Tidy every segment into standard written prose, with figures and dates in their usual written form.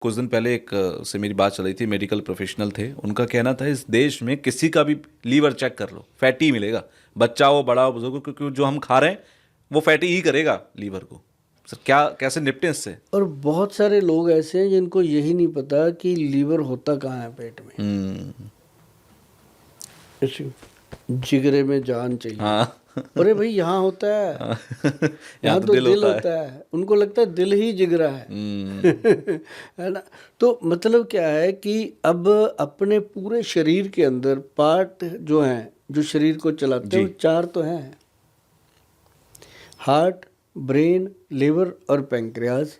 कुछ दिन पहले एक से मेरी बात चल रही थी, मेडिकल प्रोफेशनल थे, उनका कहना था इस देश में किसी का भी लीवर चेक कर लो फैटी ही मिलेगा, बच्चा हो बड़ा हो बुजुर्ग हो, क्योंकि जो हम खा रहे हैं वो फैटी ही करेगा लीवर को। सर क्या कैसे निपटें इससे? और बहुत सारे लोग ऐसे हैं जिनको यही नहीं पता कि लीवर होता कहाँ है पेट में। इसी जिगरे में जान चाहिए। हाँ। अरे भाई यहाँ होता है, हाँ। यहाँ तो तो दिल दिल होता होता है। उनको लगता है दिल ही जिगरा है। है ना। तो मतलब क्या है कि अब अपने पूरे शरीर के अंदर पार्ट जो हैं, जो शरीर को चलाते हैं, जी। वो 4 तो हैं: हार्ट, ब्रेन, लिवर और पैंक्रियाज।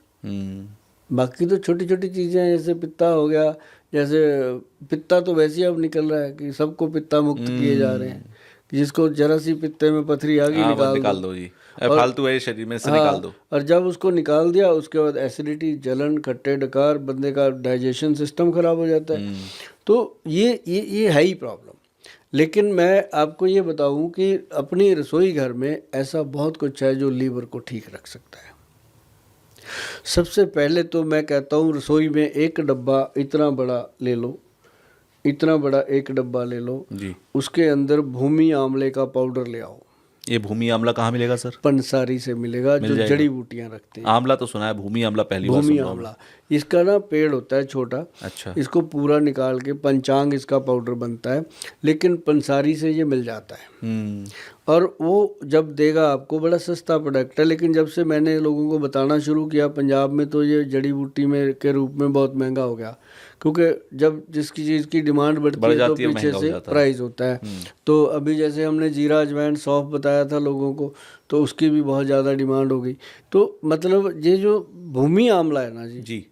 बाकी तो छोटी छोटी चीज़ें हैं, जैसे पित्ता हो गया। जैसे पित्ता तो वैसे ही अब निकल रहा है कि सबको पित्ता मुक्त किए जा रहे हैं, कि जिसको जरा सी पित्ते में पथरी आ गई हाँ बस निकाल दो। निकाल दो जी, और फालतू है शरीर में, इससे निकाल हाँ, दो। और जब उसको निकाल दिया उसके बाद एसिडिटी, जलन, खट्टे डकार, बंदे का डाइजेशन सिस्टम खराब हो जाता है। तो ये है ही प्रॉब्लम। लेकिन मैं आपको ये बताऊं कि अपनी रसोई घर में ऐसा बहुत कुछ है जो लीवर को ठीक रख सकता है। सबसे पहले तो मैं कहता हूँ, रसोई में एक डब्बा इतना बड़ा ले लो, इतना बड़ा एक डब्बा ले लो जी। उसके अंदर भूमि आंवले का पाउडर ले आओ। ये भूमि आंवला कहाँ मिलेगा सर? पंसारी से मिलेगा, मिल जो जाएगा? जड़ी बूटियां रखते हैं। आंवला तो सुना है, भूमि आंवला पहली बार भूमि सुन रहा हूँ मैं। आंवला, इसका ना पेड़ होता है छोटा। अच्छा। इसको पूरा निकाल के पंचांग इसका पाउडर बनता है, लेकिन पंसारी से ये मिल जाता है। और वो जब देगा आपको, बड़ा सस्ता प्रोडक्ट है, लेकिन जब से मैंने लोगों को बताना शुरू किया पंजाब में, तो ये जड़ी बूटी में के रूप में बहुत महंगा हो गया। क्योंकि जब जिसकी चीज़ की डिमांड बढ़ती बढ़ है तो जाती है, पीछे महंगा हो से जाता है। प्राइस होता है। तो अभी जैसे हमने जीरा अजवाइन सौंफ बताया था लोगों को, तो उसकी भी बहुत ज़्यादा डिमांड हो गई। तो मतलब ये जो भूमि आंवला है ना जी,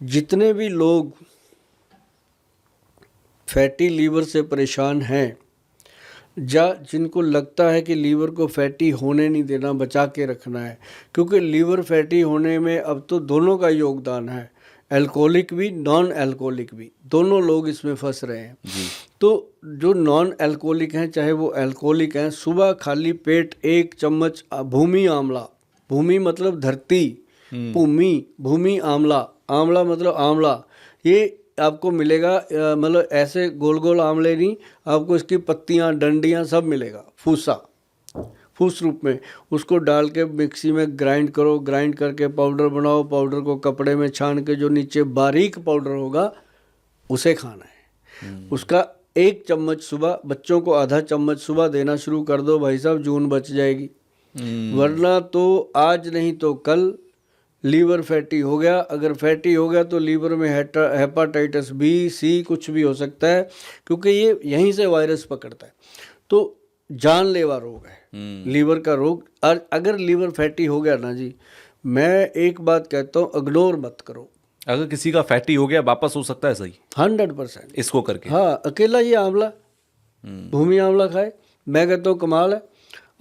जितने भी लोग फैटी लीवर से परेशान हैं, या जिनको लगता है कि लीवर को फैटी होने नहीं देना, बचा के रखना है, क्योंकि लीवर फैटी होने में अब तो दोनों का योगदान है, अल्कोहलिक भी नॉन अल्कोहलिक भी, दोनों लोग इसमें फंस रहे हैं जी। तो जो नॉन अल्कोहलिक हैं चाहे वो अल्कोहलिक हैं, सुबह खाली पेट 1 चम्मच भूमि आंवला, भूमि मतलब धरती, भूमि आंवला, आंवला मतलब आंवला, ये आपको मिलेगा। मतलब ऐसे गोल गोल आंवले नहीं, आपको इसकी पत्तियां, डंडियां सब मिलेगा, फूस रूप में। उसको डाल के मिक्सी में ग्राइंड करो, ग्राइंड करके पाउडर बनाओ, पाउडर को कपड़े में छान के जो नीचे बारीक पाउडर होगा उसे खाना है। उसका 1 चम्मच सुबह, बच्चों को आधा चम्मच सुबह देना शुरू कर दो भाई साहब, जून बच जाएगी। वरना तो आज नहीं तो कल लीवर फैटी हो गया। अगर फैटी हो गया तो लीवर में हेपाटाइटिस बी, सी कुछ भी हो सकता है, क्योंकि ये यहीं से वायरस पकड़ता है। तो जानलेवा रोग है लीवर का रोग। और अगर लीवर फैटी हो गया ना जी, मैं एक बात कहता हूँ, इग्नोर मत करो। अगर किसी का फैटी हो गया वापस हो सकता है सही 100% इसको करके? हाँ, अकेला ये आंवला, भूमि आंवला खाए, मैं कहता हूँ कमाल है।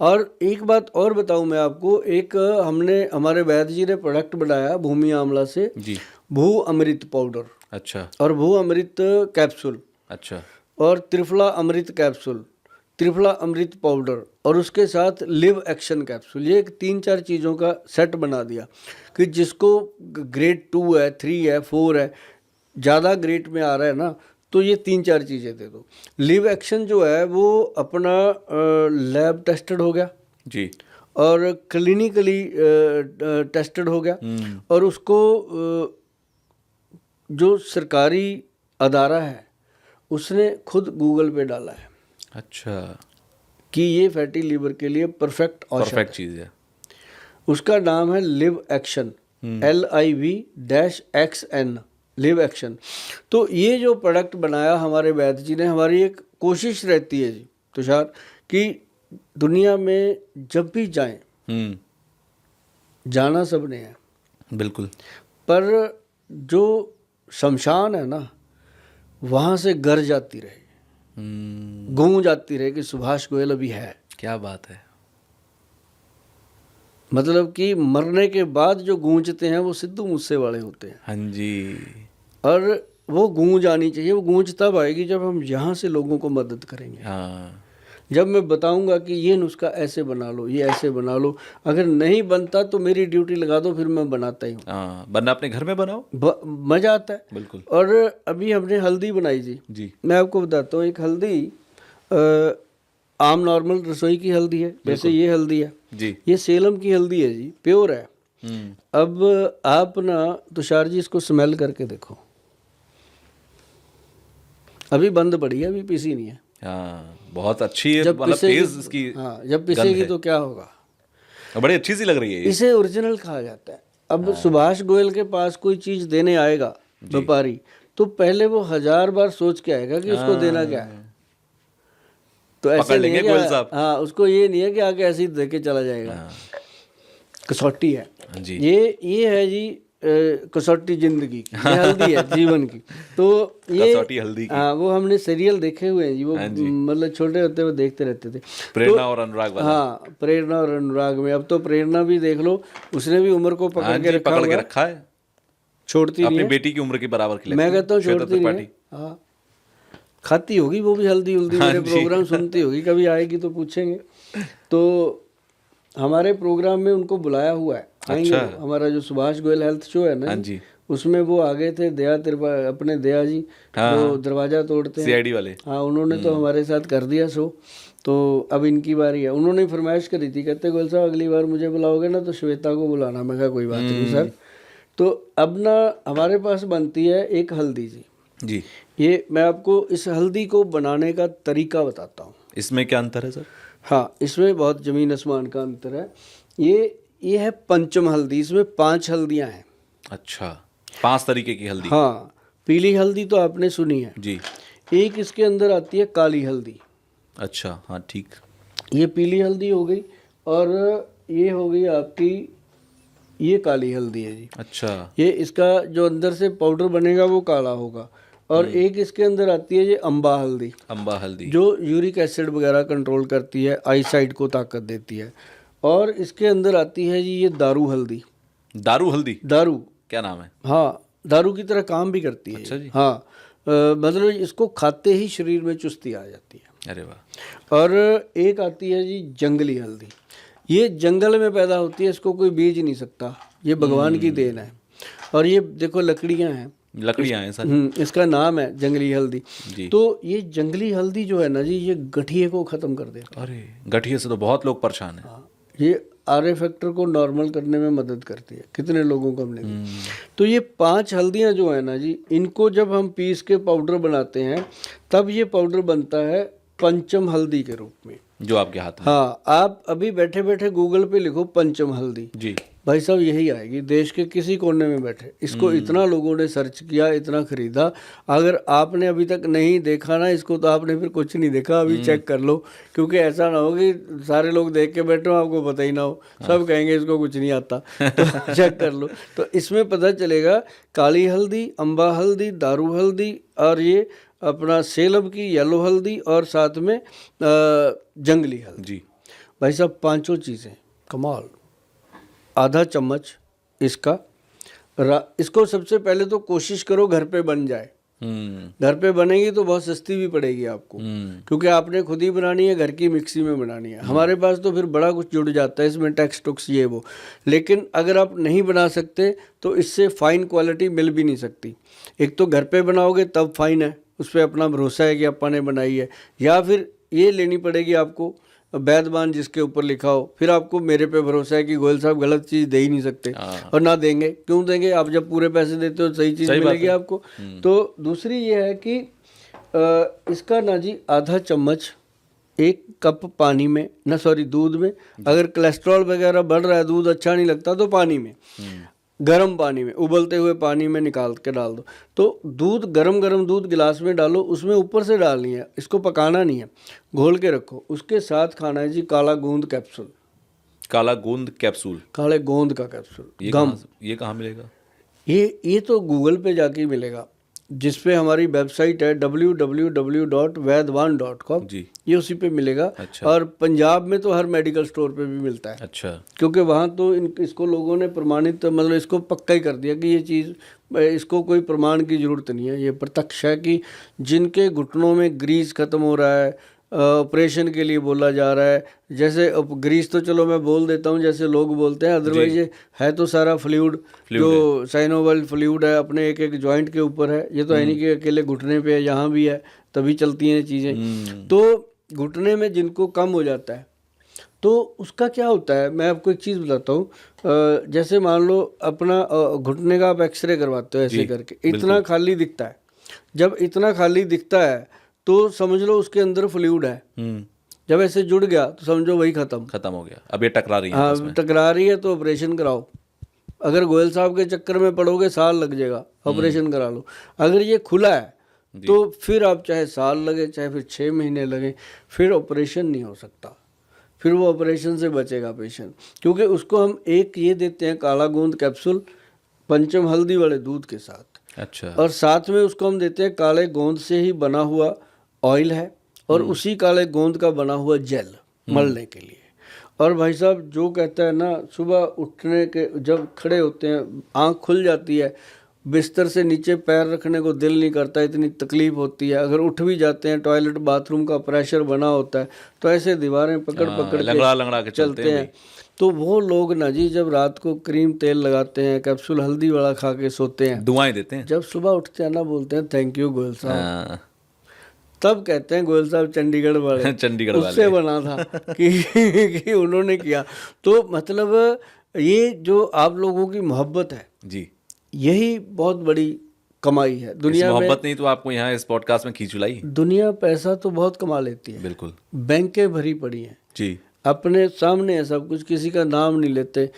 और एक बात और बताऊं मैं आपको, एक हमने, हमारे वैद्य जी ने प्रोडक्ट बनाया भूमि आंवला से, जी। भू अमृत पाउडर। अच्छा। और भू अमृत कैप्सूल। अच्छा। और त्रिफला अमृत कैप्सूल, त्रिफला अमृत पाउडर, और उसके साथ लिव एक्शन कैप्सूल। ये 3-4 चीज़ों का सेट बना दिया कि जिसको ग्रेड 2 है, 3 है, 4 है, ज़्यादा ग्रेड में आ रहा है ना, तो ये 3-4 चीज़ें दे दो। लिव एक्शन जो है वो अपना लैब टेस्टेड हो गया जी। और क्लिनिकली टेस्टेड हो गया। और उसको जो सरकारी अदारा है उसने खुद गूगल पे डाला है। अच्छा। कि ये फैटी लीवर के लिए परफेक्ट औषध है। चीज़ है। उसका नाम है live action, LIV-XN, live action. तो ये जो प्रोडक्ट बनाया हमारे वैद्य जी ने, हमारी एक कोशिश रहती है जी तुषार, कि दुनिया में जब भी जाएं, जाना सबने है बिल्कुल, पर जो शमशान है ना, वहाँ से गर जाती रहे, गूंज आती रहे कि सुभाष गोयल अभी है। क्या बात है। मतलब कि मरने के बाद जो गूंजते हैं वो सिद्धू मूसे वाले होते हैं। हाँ जी। और वो गूंज आनी चाहिए। वो गूंज तब आएगी जब हम यहाँ से लोगों को मदद करेंगे। हाँ। जब मैं बताऊंगा कि ये नुस्खा ऐसे बना लो, ये ऐसे बना लो, अगर नहीं बनता तो मेरी ड्यूटी लगा दो, फिर मैं बनाता ही हूँ। हाँ, वरना अपने घर में बनाओ। मज़ा आता है। बिल्कुल। और अभी हमने हल्दी बनाई जी। जी। मैं आपको बताता हूँ, एक हल्दी आम नॉर्मल रसोई की हल्दी है, जैसे ये हल्दी है जी। ये सेलम की हल्दी है जी, प्योर है। हम्म। अब आप ना तुषार जी इसको स्मेल करके देखो, अभी बंद पड़ी है, अभी पीसी नहीं है। हाँ, बहुत अच्छी है, जब मतलब पिसेगी तेज इसकी हाँ, जब गंध पिसेगी है। तो क्या होगा। बड़ी अच्छी सी लग रही है ये। इसे ओरिजिनल कहा जाता है। अब सुभाष गोयल के पास कोई चीज देने आएगा व्यापारी, तो पहले वो 1000 बार सोच के आएगा कि उसको देना क्या है। तो ऐसे पकड़ नहीं है लेंगे कि गोयल साहब। हाँ, उसको ये नहीं है कि आके ऐसे ही दे के चला जाएगा। हाँ। कसौटी है जी। ये है जी, कसौटी जिंदगी की, ये हल्दी है जीवन की। तो ये कसौटी हल्दी की। हाँ, वो हमने सीरियल देखे हुए हैं जी, वो हाँ जी। मतलब छोटे होते हुए देखते रहते थे। प्रेरणा और अनुराग वाला। हाँ, प्रेरणा और अनुराग में अब तो प्रेरणा भी देख लो, उसने भी उम्र को हाँ पकड़ के जी, रखा पकड़ हुआ के है, रखा है, छोड़ती नहीं अपनी है। बेटी की उम्र के बराबर की लगती मैं है, कहता हूँ श्वेता छोड़ती नहीं है। त्रिपाठी। हाँ, खाती होगी वो भी हल्दी उल्दी, हाँ मेरे जी। प्रोग्राम सुनती होगी, कभी आएगी तो पूछेंगे। तो हमारे प्रोग्राम में उनको बुलाया हुआ है, आएंगे। अच्छा। हमारा जो सुभाष गोयल हेल्थ शो है ना हाँ जी, जी। उसमें वो आ गए थे, अपने दया जी, हाँ, जो हाँ। दरवाजा तोड़ते हैं, सीआईडी वाले। हाँ, उन्होंने तो हमारे साथ कर दिया शो। तो अब इनकी बारी है। उन्होंने फरमाइश करी थी, कहते गोयल साहब अगली बार मुझे बुलाओगे ना तो श्वेता को बुलाना। मैं कहा कोई बात नहीं सर। तो अब ना हमारे पास बनती है एक हल्दी जी। जी। ये मैं आपको इस हल्दी को बनाने का तरीका बताता हूँ। इसमें क्या अंतर है सर? हाँ, इसमें बहुत ज़मीन आसमान का अंतर है। ये है पंचम हल्दी, इसमें 5 हल्दियाँ हैं। अच्छा, 5 तरीके की हल्दी। हाँ, पीली हल्दी तो आपने सुनी है जी। एक, इसके अंदर आती है काली हल्दी। अच्छा, हाँ ठीक। ये पीली हल्दी हो गई, और ये हो गई आपकी, ये काली हल्दी है जी। अच्छा। ये इसका जो अंदर से पाउडर बनेगा वो काला होगा। और एक इसके अंदर आती है ये अम्बा हल्दी, अम्बा हल्दी, जो यूरिक एसिड वगैरह कंट्रोल करती है, आई साइट को ताकत देती है। और इसके अंदर आती है जी ये दारू हल्दी। दारू हल्दी, दारू, क्या नाम है? हाँ, दारू की तरह काम भी करती है। अच्छा जी। हाँ, मतलब इसको खाते ही शरीर में चुस्ती आ जाती है। अरे वाह। और एक आती है जी जंगली हल्दी। ये जंगल में पैदा होती है, इसको कोई बीज नहीं सकता, ये भगवान की देन है। और ये देखो लकड़ियां हैं, लकड़ियाँ हैं सर। इसका नाम है जंगली हल्दी। जी। तो ये जंगली हल्दी जो है ना जी, ये गठिए को ख़त्म कर देती है। अरे, गठिए से तो बहुत लोग परेशान हैं। हाँ, ये आरए फैक्टर को नॉर्मल करने में मदद करती है, कितने लोगों को हमने दी। तो ये 5 हल्दियाँ जो है ना जी, इनको जब हम पीस के पाउडर बनाते हैं, तब ये पाउडर बनता है पंचम हल्दी के रूप में, जो आपके हाथ में। हाँ, आप अभी बैठे बैठे गूगल पे लिखो पंचम हल्दी, जी। भाई साहब यही आएगी, देश के किसी कोने में बैठे। इसको इतना लोगों ने सर्च किया, इतना खरीदा। अगर आपने अभी तक नहीं देखा ना इसको, तो आपने फिर कुछ नहीं देखा, अभी चेक कर लो। क्योंकि ऐसा ना हो कि सारे लोग देख के बैठे हो, आपको पता ही ना हो, सब कहेंगे इसको कुछ नहीं आता। तो चेक कर लो, तो इसमें पता चलेगा काली हल्दी, अम्बा हल्दी, दारू हल्दी, और ये अपना सेलब की येलो हल्दी, और साथ में जंगली हल्दी। जी। भाई साहब 5 चीज़ें कमाल। आधा चम्मच इसका इसको सबसे पहले तो कोशिश करो घर पे बन जाए। घर पे बनेगी तो बहुत सस्ती भी पड़ेगी आपको, क्योंकि आपने खुद ही बनानी है, घर की मिक्सी में बनानी है। हमारे पास तो फिर बड़ा कुछ जुड़ जाता है इसमें, टैक्स टुक्स ये वो। लेकिन अगर आप नहीं बना सकते तो इससे फ़ाइन क्वालिटी मिल भी नहीं सकती। एक तो घर पे बनाओगे तब फ़ाइन है, उस पर अपना भरोसा है कि अपा ने बनाई है, या फिर ये लेनी पड़ेगी आपको वैधवान जिसके ऊपर लिखा हो। फिर आपको मेरे पे भरोसा है कि गोयल साहब गलत चीज़ दे ही नहीं सकते, और ना देंगे, क्यों देंगे? आप जब पूरे पैसे देते हो सही चीज़ मिलेगी आपको। तो दूसरी ये है कि इसका ना जी आधा चम्मच 1 कप पानी में, ना सॉरी दूध में, अगर कोलेस्ट्रॉल वगैरह बढ़ रहा है, दूध अच्छा नहीं लगता, तो पानी में, गर्म पानी में, उबलते हुए पानी में निकाल के डाल दो। तो दूध, गरम दूध गिलास में डालो, उसमें ऊपर से डालनी है, इसको पकाना नहीं है, घोल के रखो। उसके साथ खाना है जी काला गोंद कैप्सूल। काला गोंद कैप्सूल, काले गोंद का कैप्सूल, गम। ये कहाँ मिलेगा? ये तो गूगल पे जाके ही मिलेगा, जिस पे हमारी वेबसाइट है www.vaidwan.com, जी। ये उसी पे मिलेगा। अच्छा। और पंजाब में तो हर मेडिकल स्टोर पे भी मिलता है। अच्छा। क्योंकि वहाँ तो इसको लोगों ने प्रमाणित, मतलब इसको पक्का ही कर दिया कि ये चीज़, इसको कोई प्रमाण की ज़रूरत नहीं है, ये प्रत्यक्ष है कि जिनके घुटनों में ग्रीस ख़त्म हो रहा है, ऑपरेशन के लिए बोला जा रहा है। जैसे अब ग्रीस तो चलो मैं बोल देता हूँ जैसे लोग बोलते हैं, अदरवाइज ये है तो सारा फ्लूइड जो साइनोवल फ्लूइड है अपने एक एक जॉइंट के ऊपर है। ये तो है नहीं कि अकेले घुटने पे है, यहाँ भी है, तभी चलती हैं चीज़ें। तो घुटने में जिनको कम हो जाता है तो उसका क्या होता है, मैं आपको एक चीज़ बताता हूँ। जैसे मान लो अपना घुटने का आप एक्सरे करवाते हो ऐसे करके, इतना खाली दिखता है। जब इतना खाली दिखता है तो समझ लो उसके अंदर फ्लूइड है। जब ऐसे जुड़ गया तो समझो वही खत्म हो गया। अब ये टकरा रही है हाँ, आपस में। टकरा रही है तो ऑपरेशन कराओ। अगर गोयल साहब के चक्कर में पड़ोगे साल लग जाएगा, ऑपरेशन करा लो। अगर ये खुला है तो फिर आप चाहे साल लगे चाहे फिर 6 महीने लगे, फिर ऑपरेशन नहीं हो सकता। फिर वो ऑपरेशन से बचेगा पेशेंट, क्योंकि उसको हम एक ये देते हैं काला गोंद कैप्सूल पंचम हल्दी वाले दूध के साथ। अच्छा। और साथ में उसको हम देते हैं काले गोंद से ही बना हुआ ऑयल है और उसी काले गोंद का बना हुआ जेल मलने के लिए। और भाई साहब जो कहता है ना, सुबह उठने के जब खड़े होते हैं आंख खुल जाती है, बिस्तर से नीचे पैर रखने को दिल नहीं करता, इतनी तकलीफ होती है। अगर उठ भी जाते हैं टॉयलेट बाथरूम का प्रेशर बना होता है तो ऐसे दीवारें पकड़ पकड़ लंगड़ा के चलते हैं। तो वो लोग ना जी जब रात को क्रीम तेल लगाते हैं, कैप्सूल हल्दी वाला खा के सोते हैं, दुआएं देते हैं, जब सुबह उठते हैं ना बोलते हैं थैंक यू गोयल साहब। तब कहते हैं गोयल साहब चंडीगढ़ वाले चंडीगढ़ उससे बना था कि उन्होंने किया। तो मतलब ये जो आप लोगों की मोहब्बत है जी, यही बहुत बड़ी कमाई है दुनिया में। मोहब्बत नहीं तो आपको यहाँ इस पॉडकास्ट में खींच लाई। दुनिया पैसा तो बहुत कमा लेती है, बिल्कुल, बैंकें भरी पड़ी हैं जी, अपने सामने है सब कुछ, किसी का नाम नहीं लेते।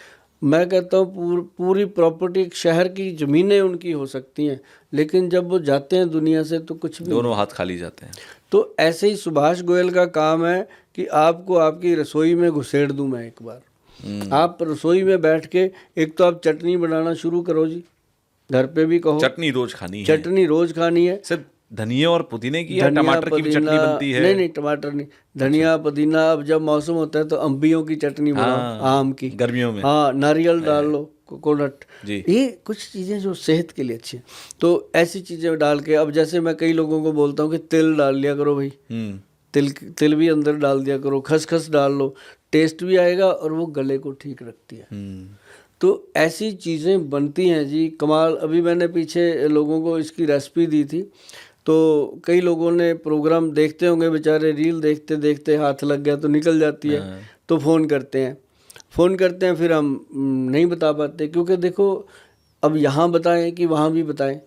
मैं कहता हूँ पूरी प्रॉपर्टी शहर की ज़मीनें उनकी हो सकती हैं, लेकिन जब वो जाते हैं दुनिया से तो कुछ भी दोनों हाथ खाली जाते हैं। तो ऐसे ही सुभाष गोयल का काम है कि आपको आपकी रसोई में घुसेड़ दूं मैं एक बार। आप रसोई में बैठ के एक तो आप चटनी बनाना शुरू करो जी, घर पे भी कहो चटनी रोज खानी है, चटनी रोज खानी है। सिर्फ धनिया और पुदीने की या टमाटर की भी चटनी बनती है? नहीं टमाटर नहीं, धनिया पुदीना। अब जब मौसम होता है तो अम्बियों की चटनी बनाओ, आम की, गर्मियों में हाँ नारियल डाल लो, कोकोनट, जी, ये कुछ चीज़ें जो सेहत के लिए अच्छी हैं। तो ऐसी चीज़ें डाल के, अब जैसे मैं कई लोगों को बोलता हूँ कि तिल डाल लिया करो भाई, तिल भी अंदर डाल दिया करो, खसखस डाल लो, टेस्ट भी आएगा और वो गले को ठीक रखती है। तो ऐसी चीज़ें बनती हैं जी कमाल। अभी मैंने पीछे लोगों को इसकी रेसिपी दी थी तो कई लोगों ने प्रोग्राम देखते होंगे बेचारे, रील देखते देखते हाथ लग गया तो निकल जाती है, तो फ़ोन करते हैं फिर हम नहीं बता पाते, क्योंकि देखो अब यहाँ बताएं कि वहाँ भी बताएं।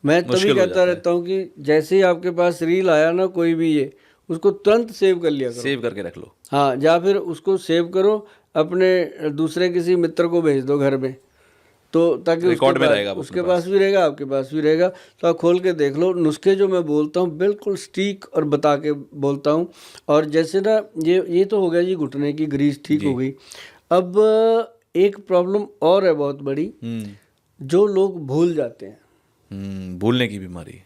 मैं तभी कहता रहता हूँ कि जैसे ही आपके पास रील आया ना कोई भी, ये उसको तुरंत सेव कर लिया करो, सेव करके रख लो। हाँ, या फिर उसको सेव करो, अपने दूसरे किसी मित्र को भेज दो घर में, तो ताकि रिकॉर्ड में रहेगा, उसके पास भी रहेगा, आपके पास भी रहेगा। तो आप खोल के देख लो। नुस्खे जो मैं बोलता हूँ बिल्कुल स्टीक और बता के बोलता हूँ। और जैसे ना ये तो हो गया जी घुटने की ग्रीस ठीक हो गई। अब एक प्रॉब्लम और है बहुत बड़ी, जो लोग भूल जाते हैं, भूलने की बीमारी।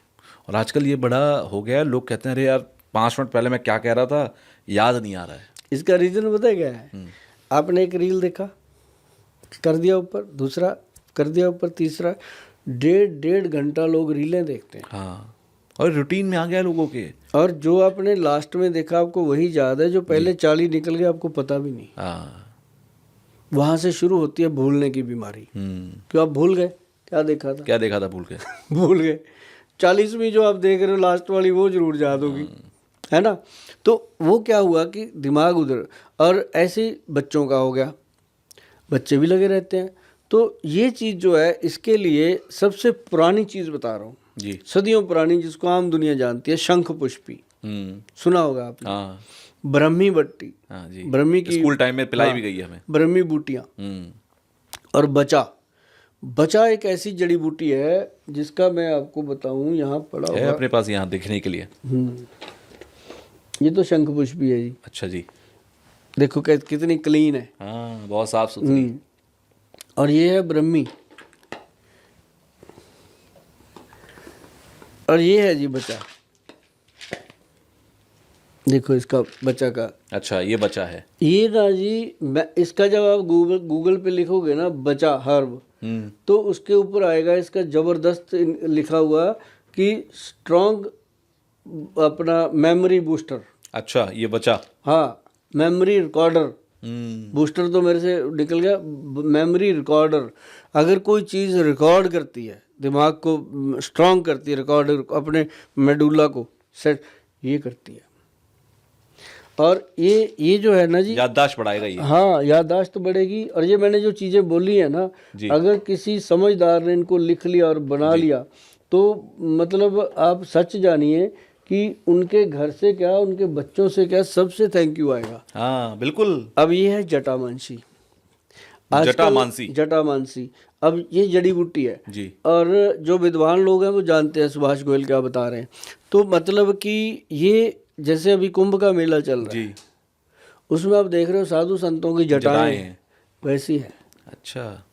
और आजकल ये बड़ा हो गया है, लोग कहते हैं अरे यार 5 मिनट पहले मैं क्या कह रहा था याद नहीं आ रहा है। इसका रीज़न पता है क्या है? आपने एक रील देखा, कर दिया ऊपर, दूसरा कर दिया ऊपर, तीसरा, 1.5 घंटा लोग रीलें देखते हैं। हाँ, और रूटीन में आ गया लोगों के। और जो आपने लास्ट में देखा आपको वही याद है, जो पहले 40 निकल गया आपको पता भी नहीं। हाँ, वहाँ से शुरू होती है भूलने की बीमारी। क्यों आप भूल गए क्या देखा था भूल गए भूल गए। 40वीं जो आप देख रहे हो लास्ट वाली वो जरूर याद होगी, है ना। तो वो क्या हुआ कि दिमाग उधर। और ऐसे बच्चों का हो गया, बच्चे भी लगे रहते हैं। तो ये चीज़ जो है, इसके लिए सबसे पुरानी चीज़ बता रहा हूँ जी, सदियों पुरानी, जिसको आम दुनिया जानती है, शंख पुष्पी। सुना होगा आपने? हाँ, ब्रह्मी बट्टी, हाँ जी, ब्रह्मी की स्कूल टाइम में पिलाई भी गई है हमें। ब्रह्मी बूटियाँ। और बचा एक ऐसी जड़ी बूटी है जिसका मैं आपको बताऊं, यहाँ पड़ा है होगा अपने पास यहाँ देखने के लिए। ये तो शंख पुष्पी है जी। अच्छा जी, देखो कितनी क्लीन है। हाँ, बहुत साफ सुथरी। और ये है ब्रह्मी, और ये है जी बचा। देखो इसका बचा का। अच्छा, ये बचा है। ये ना जी, मैं इसका जब आप गूगल पे लिखोगे ना बचा हर्ब, तो उसके ऊपर आएगा इसका जबरदस्त लिखा हुआ कि स्ट्रॉन्ग अपना मेमोरी बूस्टर। अच्छा, ये बचा। हाँ, मेमोरी रिकॉर्डर। हम्म। बूस्टर तो मेरे से निकल गया। मेमोरी रिकॉर्डर, अगर कोई चीज़ रिकॉर्ड करती है, दिमाग को स्ट्रांग करती है, रिकॉर्डर अपने मेडुला को सेट, ये करती है। और ये जो है ना जी, याददाश्त बढ़ाएगा ये। हाँ, याददाश्त तो बढ़ेगी। और ये मैंने जो चीज़ें बोली है ना, जी। अगर किसी समझदार ने इनको लिख लिया और बना लिया, तो मतलब आप सच जानिए कि उनके घर से क्या, उनके बच्चों से क्या, सबसे थैंक यू आएगा। हाँ बिल्कुल। अब ये है जटामानसी। आजकल जटामानसी। जटामानसी, अब ये जड़ी बूटी है। जी। और जो विद्वान लोग हैं वो जानते हैं सुभाष गोयल क्या बता रहे हैं। तो मतलब कि ये जैसे अभी कुंभ का मेला चल रहा जी। है, उसमें आप देख रहे हो साधु संतों की जटाएं जटाएं हैं। वैसी है। अच्छा,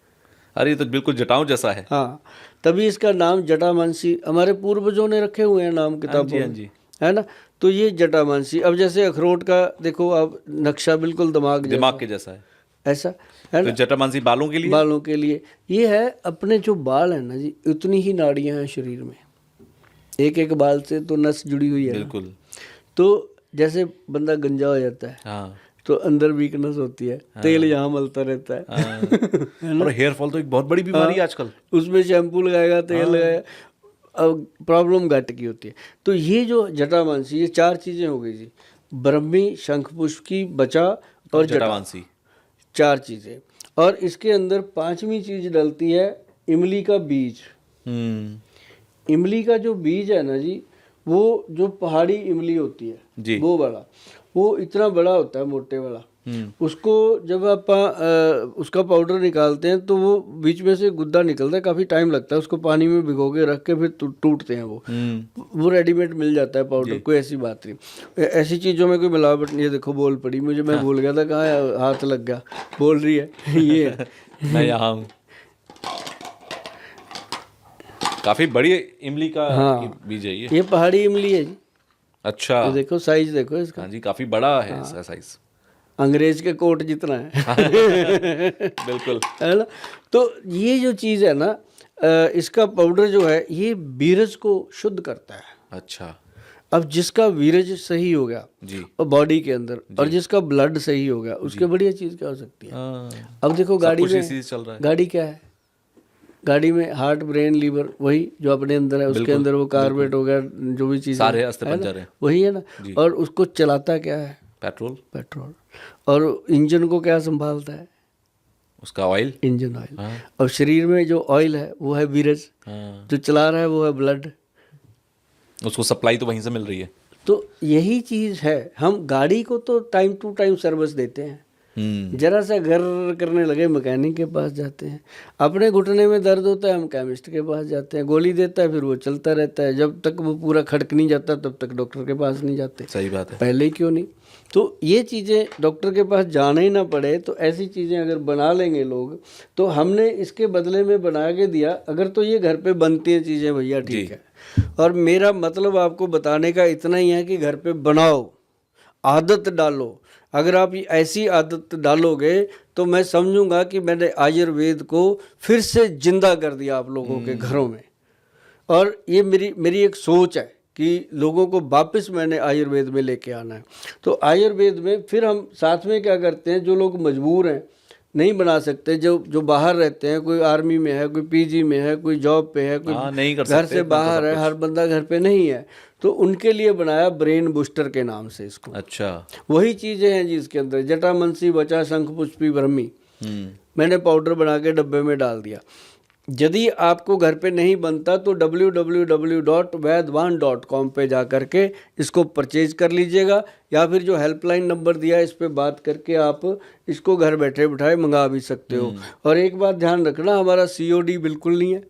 अरे ये तो बिल्कुल जटाओं जैसा है। हाँ, तभी इसका नाम जटामानसी हमारे पूर्वजों ने रखे हुए हैं नाम हाँ जी, किताबों हाँ में, जी। है ना। तो ये जटामानसी। अब जैसे अखरोट का देखो आप, नक्शा बिल्कुल दिमाग दिमाग के जैसा है। ऐसा, है तो ना। जटामानसी बालों के लिए। बालों के लिए ये है। अपने जो बाल है ना जी, उतनी ही नाड़ियां हैं शरीर में, एक एक बाल से तो नस जुड़ी हुई है ना। बिल्कुल। तो जैसे बंदा गंजा हो जाता है हाँ। तो अंदर वीकनेस होती है, तेल यहाँ मलता रहता है, हाँ। और हेयर फॉल तो एक बहुत बड़ी बीमारी है आजकल। उसमें शैम्पू लगाएगा, तेल लगाएगा, अब प्रॉब्लम घट की होती है। तो ये जो जटामानसी, ये चार चीजें हो गई जी, ब्रह्मी, शंखपुष्प की, बचा और जटा, जटामानसी। चार चीजें। और इसके अंदर पांचवी चीज डलती है इमली का बीज। इमली का जो बीज है ना जी, वो जो पहाड़ी इमली होती है जी। वो वाला, वो इतना बड़ा होता है, मोटे वाला। उसको जब आप उसका पाउडर निकालते हैं तो वो बीच में से गुद्दा निकलता है, काफ़ी टाइम लगता है। उसको पानी में भिगो के रख के फिर टूटते हैं वो रेडीमेड मिल जाता है पाउडर, कोई ऐसी बात नहीं। ऐसी चीज़ों में कोई मिलावट नहीं है। देखो बोल पड़ी मुझे, मैं भूल गया था, कहाँ हाथ लग गया, बोल रही है ये है। मैं यहाँ हूँ। काफी बड़ी इमली का बीज है ये। पहाड़ी इमली है जी। अच्छा। ये देखो साइज देखो इसका। हाँ जी, काफी बड़ा है इसका साइज। अंग्रेज के कोट जितना है। बिल्कुल। है ना। तो ये जो चीज़ है ना, इसका पाउडर जो है ये वीरज को शुद्ध करता है। अच्छा। अब जिसका वीरज सही हो गया जी। और बॉडी के अंदर, और जिसका ब्लड सही हो गया, उसके बढ़िया चीज़ क्या हो सकती है। अब देखो गाड़ी में चल रहा है। गाड़ी क्या है, गाड़ी में हार्ट, ब्रेन, लीवर, वही जो अपने अंदर है, उसके अंदर वो कार्बोरेट हो गया, जो भी चीज़ सारे अस्थिपंजर हैं, वही है ना। और उसको चलाता क्या है, पेट्रोल। और इंजन को क्या संभालता है, उसका ऑयल, इंजन ऑयल। और शरीर में जो ऑयल है वो है वीरज, जो चला रहा है वो है ब्लड, उसको सप्लाई तो वहीं से मिल रही है। तो यही चीज़ है। हम गाड़ी को तो टाइम टू टाइम सर्विस देते हैं, जरा सा घर करने लगे मैकेनिक के पास जाते हैं, अपने घुटने में दर्द होता है हम केमिस्ट के पास जाते हैं, गोली देता है, फिर वो चलता रहता है, जब तक वो पूरा खड़क नहीं जाता तब तक डॉक्टर के पास नहीं जाते। सही बात है। पहले ही क्यों नहीं। तो ये चीज़ें डॉक्टर के पास जाना ही ना पड़े, तो ऐसी चीज़ें अगर बना लेंगे लोग, तो हमने इसके बदले में बना के दिया। अगर तो ये घर पे बनती हैं चीज़ें भैया, ठीक है। और मेरा मतलब आपको बताने का इतना ही है कि घर पे बनाओ, आदत डालो। अगर आप ऐसी आदत डालोगे तो मैं समझूंगा कि मैंने आयुर्वेद को फिर से जिंदा कर दिया आप लोगों के घरों में। और ये मेरी एक सोच है कि लोगों को वापस मैंने आयुर्वेद में लेके आना है। तो आयुर्वेद में फिर हम साथ में क्या करते हैं, जो लोग मजबूर हैं, नहीं बना सकते, जो बाहर रहते हैं, कोई आर्मी में है, कोई पीजी में है, कोई जॉब पे है, कोई घर से बाहर है, हर बंदा घर पे नहीं है, तो उनके लिए बनाया ब्रेन बूस्टर के नाम से इसको। अच्छा। वही चीज़ें हैं जी इसके अंदर, जटामानसी, बचा, शंखपुष्पी, ब्रह्मी। मैंने पाउडर बना के डब्बे में डाल दिया। यदि आपको घर पे नहीं बनता तो www.vaidwan.com पे जा करके इसको परचेज कर लीजिएगा, या फिर जो हेल्पलाइन नंबर दिया है इस पे बात करके आप इसको घर बैठे बिठाए मंगा भी सकते हो। और एक बात ध्यान रखना, हमारा COD बिल्कुल नहीं है।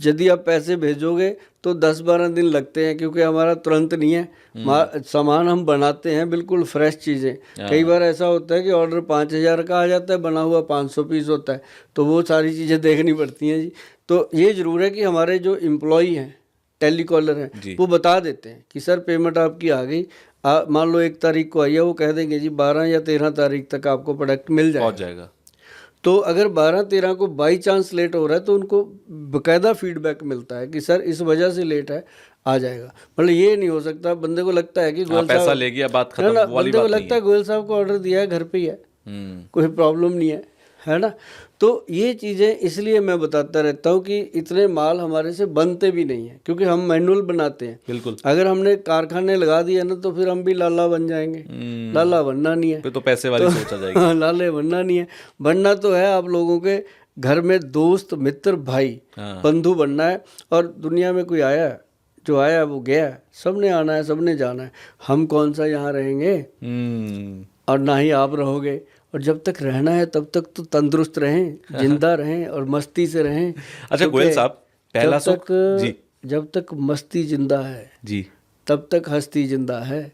यदि आप पैसे भेजोगे तो 10-12 दिन लगते हैं, क्योंकि हमारा तुरंत नहीं है। सामान हम बनाते हैं बिल्कुल फ्रेश चीज़ें। कई बार ऐसा होता है कि ऑर्डर 5,000 का आ जाता है, बना हुआ 500 पीस होता है, तो वो सारी चीज़ें देखनी पड़ती हैं जी। तो ये ज़रूर है कि हमारे जो एम्प्लॉई हैं, टेलीकॉलर हैं, वो बता देते हैं कि सर पेमेंट आपकी आ गई। मान लो 1 तारीख को आई है, वो कह देंगे जी 12 या 13 तारीख तक आपको प्रोडक्ट मिल जाएगा। तो अगर 12-13 को बाई चांस लेट हो रहा है तो उनको बाकायदा फीडबैक मिलता है कि सर इस वजह से लेट है, आ जाएगा। मतलब ये नहीं हो सकता, बंदे को लगता है कि गोयल पैसा साहब, ले गया बात है ना, खत्म, वो वाली बंदे को बात नहीं लगता है गोयल साहब को ऑर्डर दिया है, घर पे ही है, है। कोई प्रॉब्लम नहीं है ना। तो ये चीज़ें इसलिए मैं बताता रहता हूँ कि इतने माल हमारे से बनते भी नहीं है, क्योंकि हम मैनुअल बनाते हैं। बिल्कुल। अगर हमने कारखाने लगा दिया ना तो फिर हम भी लाला बन जाएंगे। लाला बनना नहीं है, फिर तो पैसे वाली सोच आ जाएगी। हाँ, लाले बनना नहीं है। बनना तो है आप लोगों के घर में दोस्त मित्र भाई हाँ। बंधु बनना है। और दुनिया में कोई आया है, जो आया है वो गया है, सबने आना है, सबने जाना है। हम कौन सा यहाँ रहेंगे और ना ही आप रहोगे। और जब तक रहना है तब तक तो तंदुरुस्त रहें, जिंदा रहें और मस्ती से रहें। अच्छा गोयल साहब, पहला जब सुख जी, जब तक मस्ती जिंदा है जी, तब तक हस्ती जिंदा है,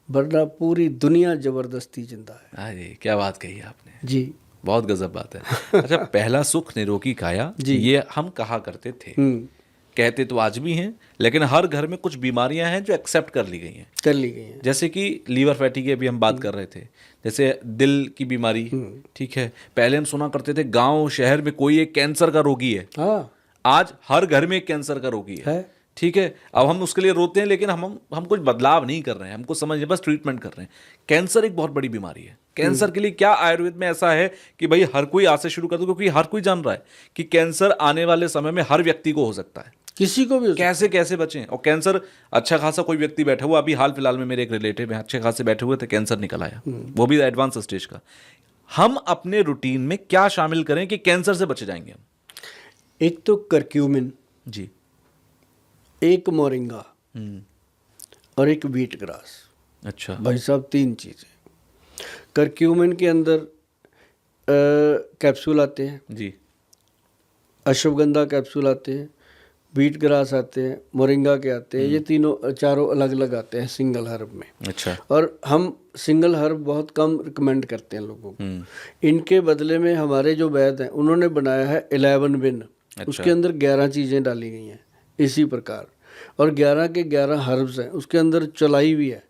वरना पूरी दुनिया जबरदस्ती जिंदा है। अरे क्या बात कही आपने, जी। बहुत गजब बात है। अच्छा, पहला सुख निरोगी काया, ये हम कहा करते थे, कहते तो आज भी हैं, लेकिन हर घर में कुछ बीमारियां हैं जो एक्सेप्ट कर ली गई हैं, कर ली गई हैं। जैसे कि लीवर फैटी की अभी हम बात कर रहे थे, जैसे दिल की बीमारी, ठीक है। पहले हम सुना करते थे गांव शहर में कोई एक कैंसर का रोगी है, हाँ, आज हर घर में एक कैंसर का रोगी है। है। ठीक है, अब हम उसके लिए रोते हैं, लेकिन हम कुछ बदलाव नहीं कर रहे हैं, हमको समझ बस ट्रीटमेंट कर रहे हैं। कैंसर एक बहुत बड़ी बीमारी है। कैंसर के लिए क्या आयुर्वेद में ऐसा है कि भाई हर कोई आज से शुरू कर दो, क्योंकि हर कोई जान रहा है कि कैंसर आने वाले समय में हर व्यक्ति को हो सकता है, किसी को भी हो कैसे कैसे बचें। और कैंसर अच्छा खासा कोई व्यक्ति बैठा हुआ, अभी हाल फिलहाल में मेरे एक रिलेटिव हैं, अच्छे खासे बैठे हुए थे, कैंसर निकल आया, वो भी एडवांस स्टेज का। हम अपने रूटीन में क्या शामिल करें कि कैंसर से बचे जाएंगे हम? एक तो करक्यूमिन जी, एक मोरिंगा और एक व्हीट ग्रास। अच्छा भाई साहब 3 चीज़ें। करक्यूमिन के अंदर कैप्सूल आते हैं, जी, अश्वगंधा कैप्सूल आते हैं, व्हीट ग्रास आते हैं, मोरिंगा के आते हैं। ये तीनों चारों अलग अलग आते हैं सिंगल हर्ब में। अच्छा, और हम सिंगल हर्ब बहुत कम रिकमेंड करते हैं लोगों को। इनके बदले में हमारे जो वैद्य हैं उन्होंने बनाया है 11 विन। उसके अंदर 11 चीज़ें डाली गई हैं इसी प्रकार, और 11 के 11 हर्ब्स हैं। उसके अंदर चलाई भी है,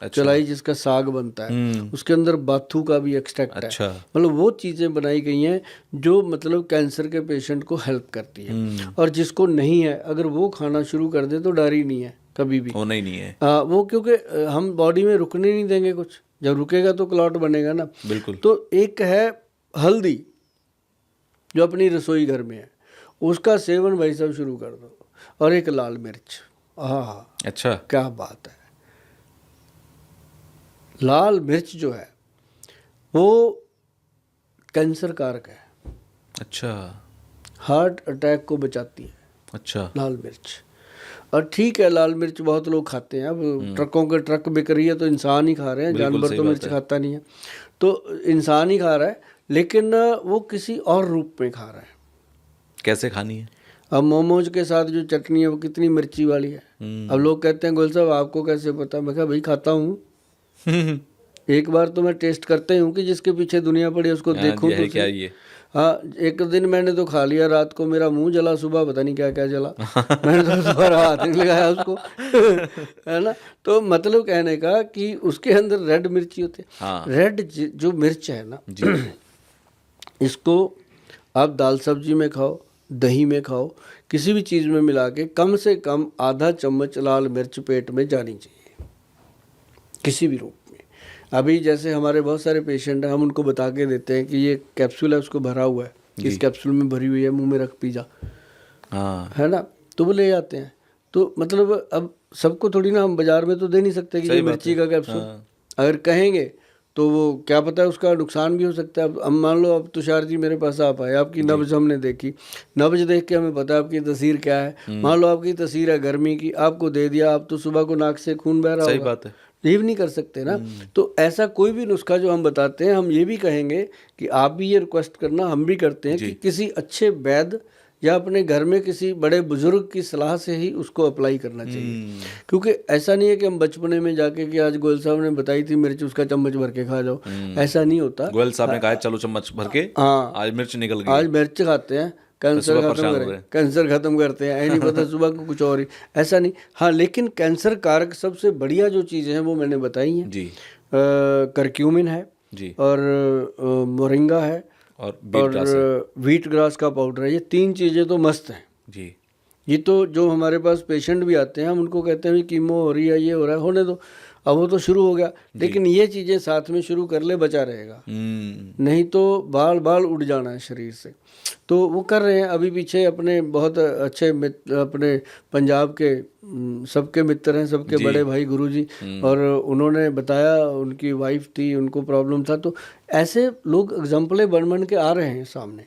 चलाई जिसका साग बनता है, उसके अंदर बाथू का भी एक्सट्रैक्ट अच्छा, है। मतलब वो चीज़ें बनाई गई हैं जो मतलब कैंसर के पेशेंट को हेल्प करती है। और जिसको नहीं है अगर वो खाना शुरू कर दे तो डर ही नहीं है कभी भी, होना ही नहीं है। वो क्योंकि हम बॉडी में रुकने नहीं देंगे कुछ, जब रुकेगा तो क्लॉट बनेगा ना। बिल्कुल। तो एक है हल्दी जो अपनी रसोई घर में है, उसका सेवन भाई साहब शुरू कर दो। और एक लाल मिर्च, हाँ अच्छा, क्या बात है। लाल मिर्च जो है वो कैंसर कारक है, अच्छा, हार्ट अटैक को बचाती है अच्छा, लाल मिर्च। और ठीक है, लाल मिर्च बहुत लोग खाते हैं, अब ट्रकों के ट्रक बिक रही है तो इंसान ही खा रहे हैं, जानवर तो मिर्च खाता नहीं है, तो इंसान ही खा रहा है, लेकिन वो किसी और रूप में खा रहा है। कैसे खानी है? अब मोमोज के साथ जो चटनी है वो कितनी मिर्ची वाली है। अब लोग कहते हैं गोयल साहब आपको कैसे पता? मैं कहा भाई खाता हूँ, एक बार तो मैं टेस्ट करते ही हूँ कि जिसके पीछे दुनिया पड़ी उसको देखूँ तो क्या ये? हाँ, एक दिन मैंने तो खा लिया, रात को मेरा मुंह जला, सुबह पता नहीं क्या क्या जला। मैंने तो दोबारा हाथ नहीं लगाया उसको। है ना। तो मतलब कहने का कि उसके अंदर रेड मिर्ची होती है। हाँ। रेड जो मिर्च है ना, इसको आप दाल सब्जी में खाओ, दही में खाओ, किसी भी चीज़ में मिला के कम से कम आधा चम्मच लाल मिर्च पेट में जानी चाहिए किसी भी रूप में। अभी जैसे हमारे बहुत सारे पेशेंट हैं, हम उनको बता के देते हैं कि ये कैप्सूल है उसको भरा हुआ है, इस कैप्सूल में भरी हुई है, मुंह में रख पी जा, हाँ, है ना, तो वो ले जाते हैं। तो मतलब अब सबको थोड़ी ना हम बाजार में तो दे नहीं सकते कि ये मिर्ची का कैप्सूल। अगर कहेंगे तो वो क्या पता है उसका नुकसान भी हो सकता है। अब मान लो अब तुषार जी मेरे पास आप आए, आपकी नब्ज हमने देखी, नब्ज देख के हमें पता है आपकी तस्वीर क्या है। मान लो आपकी तस्वीर है गर्मी की, आपको दे दिया, आप तो सुबह को नाक से खून बह रहा सही होगा, बात है, लीव नहीं कर सकते ना। तो ऐसा कोई भी नुस्खा जो हम बताते हैं, हम ये भी कहेंगे कि आप भी ये रिक्वेस्ट करना, हम भी करते हैं कि किसी अच्छे वैद्य या अपने घर में किसी बड़े बुजुर्ग की सलाह से ही उसको अप्लाई करना चाहिए। क्योंकि ऐसा नहीं है कि हम बचपने में जाके कि आज गोयल साहब ने बताई थी मिर्च, उसका चम्मच भर के खा जाओ, ऐसा नहीं होता। गोयल साहब ने कहा चलो चम्मच भर के, हाँ, आज मिर्च निकल गई, आज मिर्च खाते हैं, कैंसर खत्म करें, कैंसर खत्म करते हैं, नहीं पता सुबह को कुछ और ही, ऐसा नहीं। हाँ, लेकिन कैंसर कारक सबसे बढ़िया जो चीज़ें हैं वो मैंने बताई हैं जी, करक्यूमिन है जी, और मोरिंगा है और और व्हीट ग्रास का पाउडर है। ये 3 चीज़ें तो मस्त हैं जी, ये तो जो हमारे पास पेशेंट भी आते हैं हम उनको कहते हैं कीमो हो रही है, ये हो रहा है, होने दो, अब वो तो शुरू हो गया, लेकिन ये चीज़ें साथ में शुरू कर ले, बचा रहेगा। नहीं तो बाल बाल उड़ जाना है शरीर से। तो वो कर रहे हैं। अभी पीछे अपने बहुत अच्छे मित्र, अपने पंजाब के सबके मित्र हैं, सबके बड़े भाई गुरुजी, और उन्होंने बताया उनकी वाइफ थी, उनको प्रॉब्लम था। तो ऐसे लोग एग्जाम्पलें बन बन के आ रहे हैं सामने।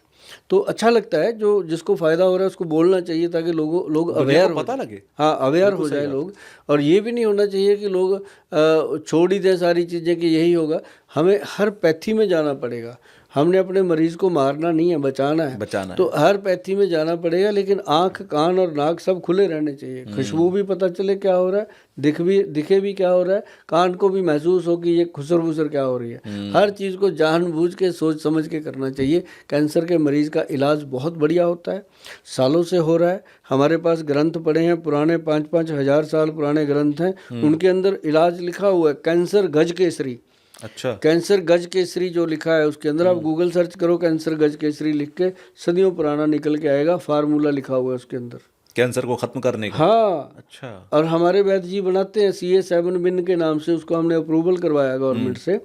तो अच्छा लगता है, जो जिसको फ़ायदा हो रहा है उसको बोलना चाहिए ताकि लोग अवेयर पता लगे। हाँ, अवेयर हो जाए लोग। और ये भी नहीं होना चाहिए कि लोग छोड़ ही दें सारी चीज़ें कि यही होगा। हमें हर पैथी में जाना पड़ेगा। हमने अपने मरीज़ को मारना नहीं है, बचाना है। तो हर पैथी में जाना पड़ेगा, लेकिन आँख, कान और नाक सब खुले रहने चाहिए। खुशबू भी पता चले क्या हो रहा है, दिखे भी क्या हो रहा है, कान को भी महसूस हो कि ये खुसर फुसर क्या हो रही है। हर चीज़ को जानबूझ के सोच समझ के करना चाहिए। कैंसर के मरीज़ का इलाज बहुत बढ़िया होता है, सालों से हो रहा है। हमारे पास ग्रंथ पड़े हैं, पुराने 5-5 हज़ार साल पुराने ग्रंथ हैं, उनके अंदर इलाज लिखा हुआ है, कैंसर गज केसरी। अच्छा, कैंसर गज केसरी जो लिखा है उसके अंदर, आप गूगल सर्च करो कैंसर गज केसरी लिख के, सदियों पुराना निकल के आएगा, फार्मूला लिखा हुआ है उसके अंदर, कैंसर को खत्म करने का। हाँ। अच्छा। और हमारे वैद्य जी बनाते हैं, CA7 बिन के नाम से, उसको हमने अप्रूवल करवाया गवर्नमेंट से,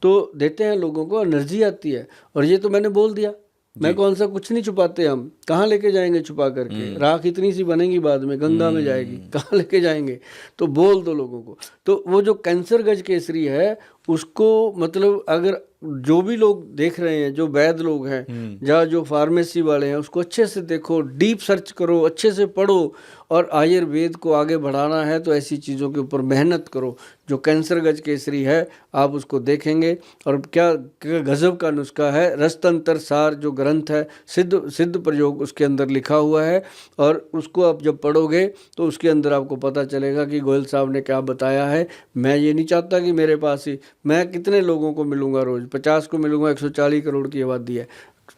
तो देते हैं लोगों को, एनर्जी आती है। और ये तो मैंने बोल दिया, मैं कौन सा, कुछ नहीं छुपाते हम, कहाँ लेके जाएंगे छुपा करके, राख इतनी सी बनेगी बाद में गंगा में जाएगी, कहाँ लेके जाएंगे। तो बोल दो लोगों को। तो वो जो कैंसर गज केसरी है उसको, मतलब अगर जो भी लोग देख रहे हैं, जो वैद्य लोग हैं या जो फार्मेसी वाले हैं, उसको अच्छे से देखो, डीप सर्च करो, अच्छे से पढ़ो। और आयुर्वेद को आगे बढ़ाना है तो ऐसी चीज़ों के ऊपर मेहनत करो। जो कैंसर गज केसरी है आप उसको देखेंगे, और क्या गजब का नुस्खा है। रसतंत्र सार जो ग्रंथ है, सिद्ध प्रयोग उसके अंदर लिखा हुआ है, और उसको आप जब पढ़ोगे तो उसके अंदर आपको पता चलेगा कि गोयल साहब ने क्या बताया है। मैं ये नहीं चाहता कि मेरे पास ही, मैं कितने लोगों को मिलूंगा रोज़, 50 को मिलूंगा, 140 करोड़ की आबादी है,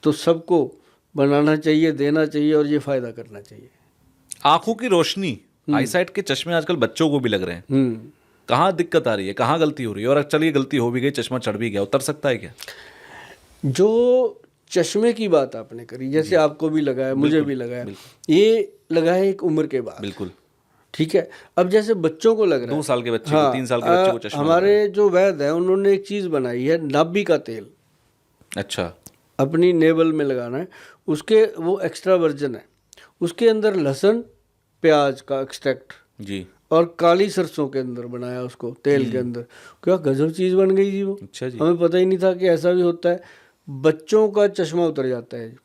तो सबको बनाना चाहिए, देना चाहिए, और ये फ़ायदा करना चाहिए। आंखों की रोशनी, आईसाइट के चश्मे आजकल बच्चों को भी लग रहे हैं। कहाँ दिक्कत आ रही है, कहाँ गलती हो रही है? और चलिए गलती हो भी गई, चश्मा चढ़ भी गया, उतर सकता है क्या? जो चश्मे की बात आपने करी, जैसे आपको भी लगा है, मुझे भी लगा है, ये लगा है एक उम्र के बाद, बिल्कुल ठीक है। अब जैसे बच्चों को लग रहा है, 2 साल के बच्चे को, 3 साल के बच्चे को चश्मा हमारे जो वैद्य हैं उन्होंने एक चीज़ बनाई है, नाभि का तेल। अच्छा, अपनी नेवल में लगाना है, उसके वो एक्स्ट्रा वर्जन है, उसके अंदर लहसुन प्याज का एक्सट्रैक्ट जी, और काली सरसों के अंदर बनाया उसको, तेल के अंदर। क्या गजब चीज़ बन गई जी वो। अच्छा जी। हमें पता ही नहीं था कि ऐसा भी होता है। बच्चों का चश्मा उतर जाता है,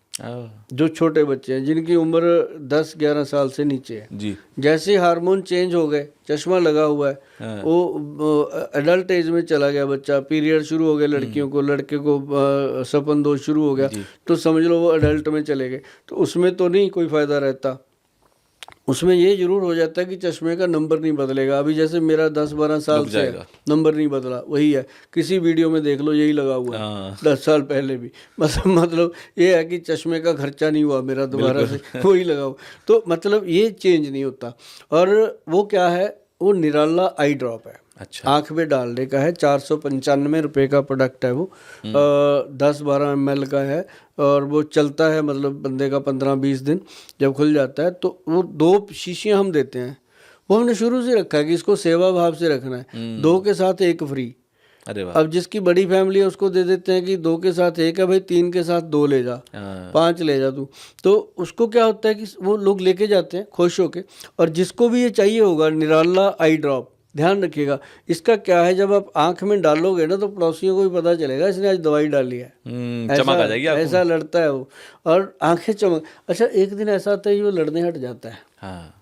जो छोटे बच्चे हैं जिनकी उम्र 10-11 साल से नीचे है जी, जैसे हार्मोन चेंज हो गए, चश्मा लगा हुआ है, वो एडल्ट एज में चला गया बच्चा, पीरियड शुरू हो गए लड़कियों को, लड़के को सपन दोष शुरू हो गया, तो समझ लो वो एडल्ट में चले गए। तो उसमें तो नहीं कोई फ़ायदा रहता, उसमें ये जरूर हो जाता है कि चश्मे का नंबर नहीं बदलेगा। अभी जैसे मेरा 10-12 साल से नंबर नहीं बदला, वही है, किसी वीडियो में देख लो यही लगा हुआ है, 10 साल पहले भी। मतलब ये है कि चश्मे का खर्चा नहीं हुआ मेरा दोबारा से, वही लगा हुआ। तो मतलब ये चेंज नहीं होता। और वो क्या है, वो निराला आई ड्रॉप है, अच्छा, आँख में डालने का है, 495 रुपये का प्रोडक्ट है वो, 10-12 ml का है, और वो चलता है मतलब बंदे का 15-20 दिन। जब खुल जाता है तो वो 2 शीशियाँ हम देते हैं, वो हमने शुरू से रखा है कि इसको सेवा भाव से रखना है, 2 के साथ 1 फ्री। अरे वाह। अब जिसकी बड़ी फैमिली है उसको दे देते हैं कि 2 के साथ 1 है भाई, 3 के साथ 2 ले जा, 5 ले जा तू। तो उसको क्या होता है कि वो लोग लेके जाते हैं खुश होके। और जिसको भी ये चाहिए होगा निराला आई ड्रॉप, ध्यान रखिएगा इसका क्या है, जब आप आंख में डालोगे ना तो पड़ोसियों को भी पता चलेगा इसने आज दवाई डाली है, चमक आ जाएगी, ऐसा लड़ता है वो, और आंखें चमक। अच्छा, एक दिन ऐसा आता है वो लड़ने हट जाता है, हाँ,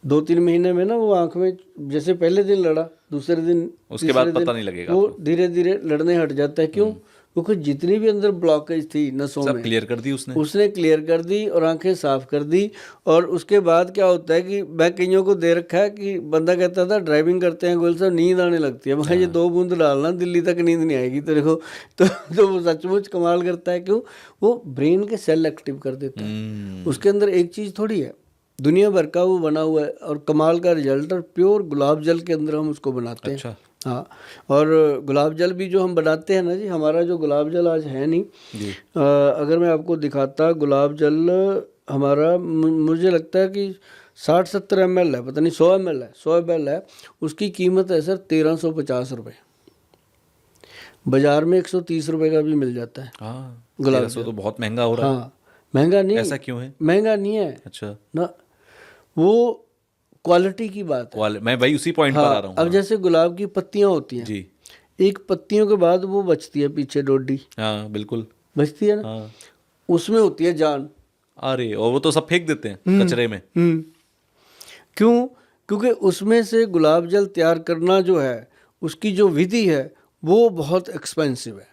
2-3 महीने में ना वो आंख में, जैसे पहले दिन लड़ा, दूसरे दिन, उसके बाद पता नहीं लगेगा, वो धीरे धीरे लड़ने हट जाता है। क्यों? क्योंकि जितनी भी अंदर ब्लॉकेज थी नसों में, क्लियर कर दी उसने क्लियर कर दी और आंखें साफ कर दी। और उसके बाद क्या होता है कि मैं कईयों को दे रखा है कि बंदा कहता था ड्राइविंग करते हैं गोयल साहब नींद आने लगती है, मैं ये 2 बूंद डालना दिल्ली तक नींद नहीं आएगी तेरे को। तो वो सचमुच कमाल करता है। क्यों? वो ब्रेन के सेल एक्टिव कर देता है। उसके अंदर एक चीज़ थोड़ी है, दुनिया भर का वो बना हुआ है, और कमाल का रिजल्ट। और प्योर गुलाब जल के अंदर हम उसको बनाते हैं। हाँ, और गुलाब जल भी जो हम बनाते हैं ना जी, हमारा जो गुलाब जल आज है नहीं, अगर मैं आपको दिखाता, गुलाब जल हमारा मुझे लगता है कि 60-70 ml है, पता नहीं 100 ml है, 100 ml है, उसकी कीमत है सर 1350 रुपये। बाजार में 130 रुपये का भी मिल जाता है हाँ, गुलाब 1300 तो बहुत महंगा हो रहा है। हाँ, महंगा नहीं, ऐसा क्यों है? महंगा नहीं है अच्छा, ना, वो क्वालिटी की बात है। मैं भाई उसी पॉइंट पर आ हाँ, रहा हूँ। अब जैसे गुलाब की पत्तियां होती हैं, जी, एक पत्तियों के बाद वो बचती है पीछे डोडी, हाँ बिल्कुल, बचती है ना, हाँ। उसमें होती है जान। अरे, और वो तो सब फेंक देते हैं कचरे में। क्यों? क्योंकि उसमें से गुलाब जल तैयार करना जो है, उसकी जो विधि है वो बहुत एक्सपेंसिव है।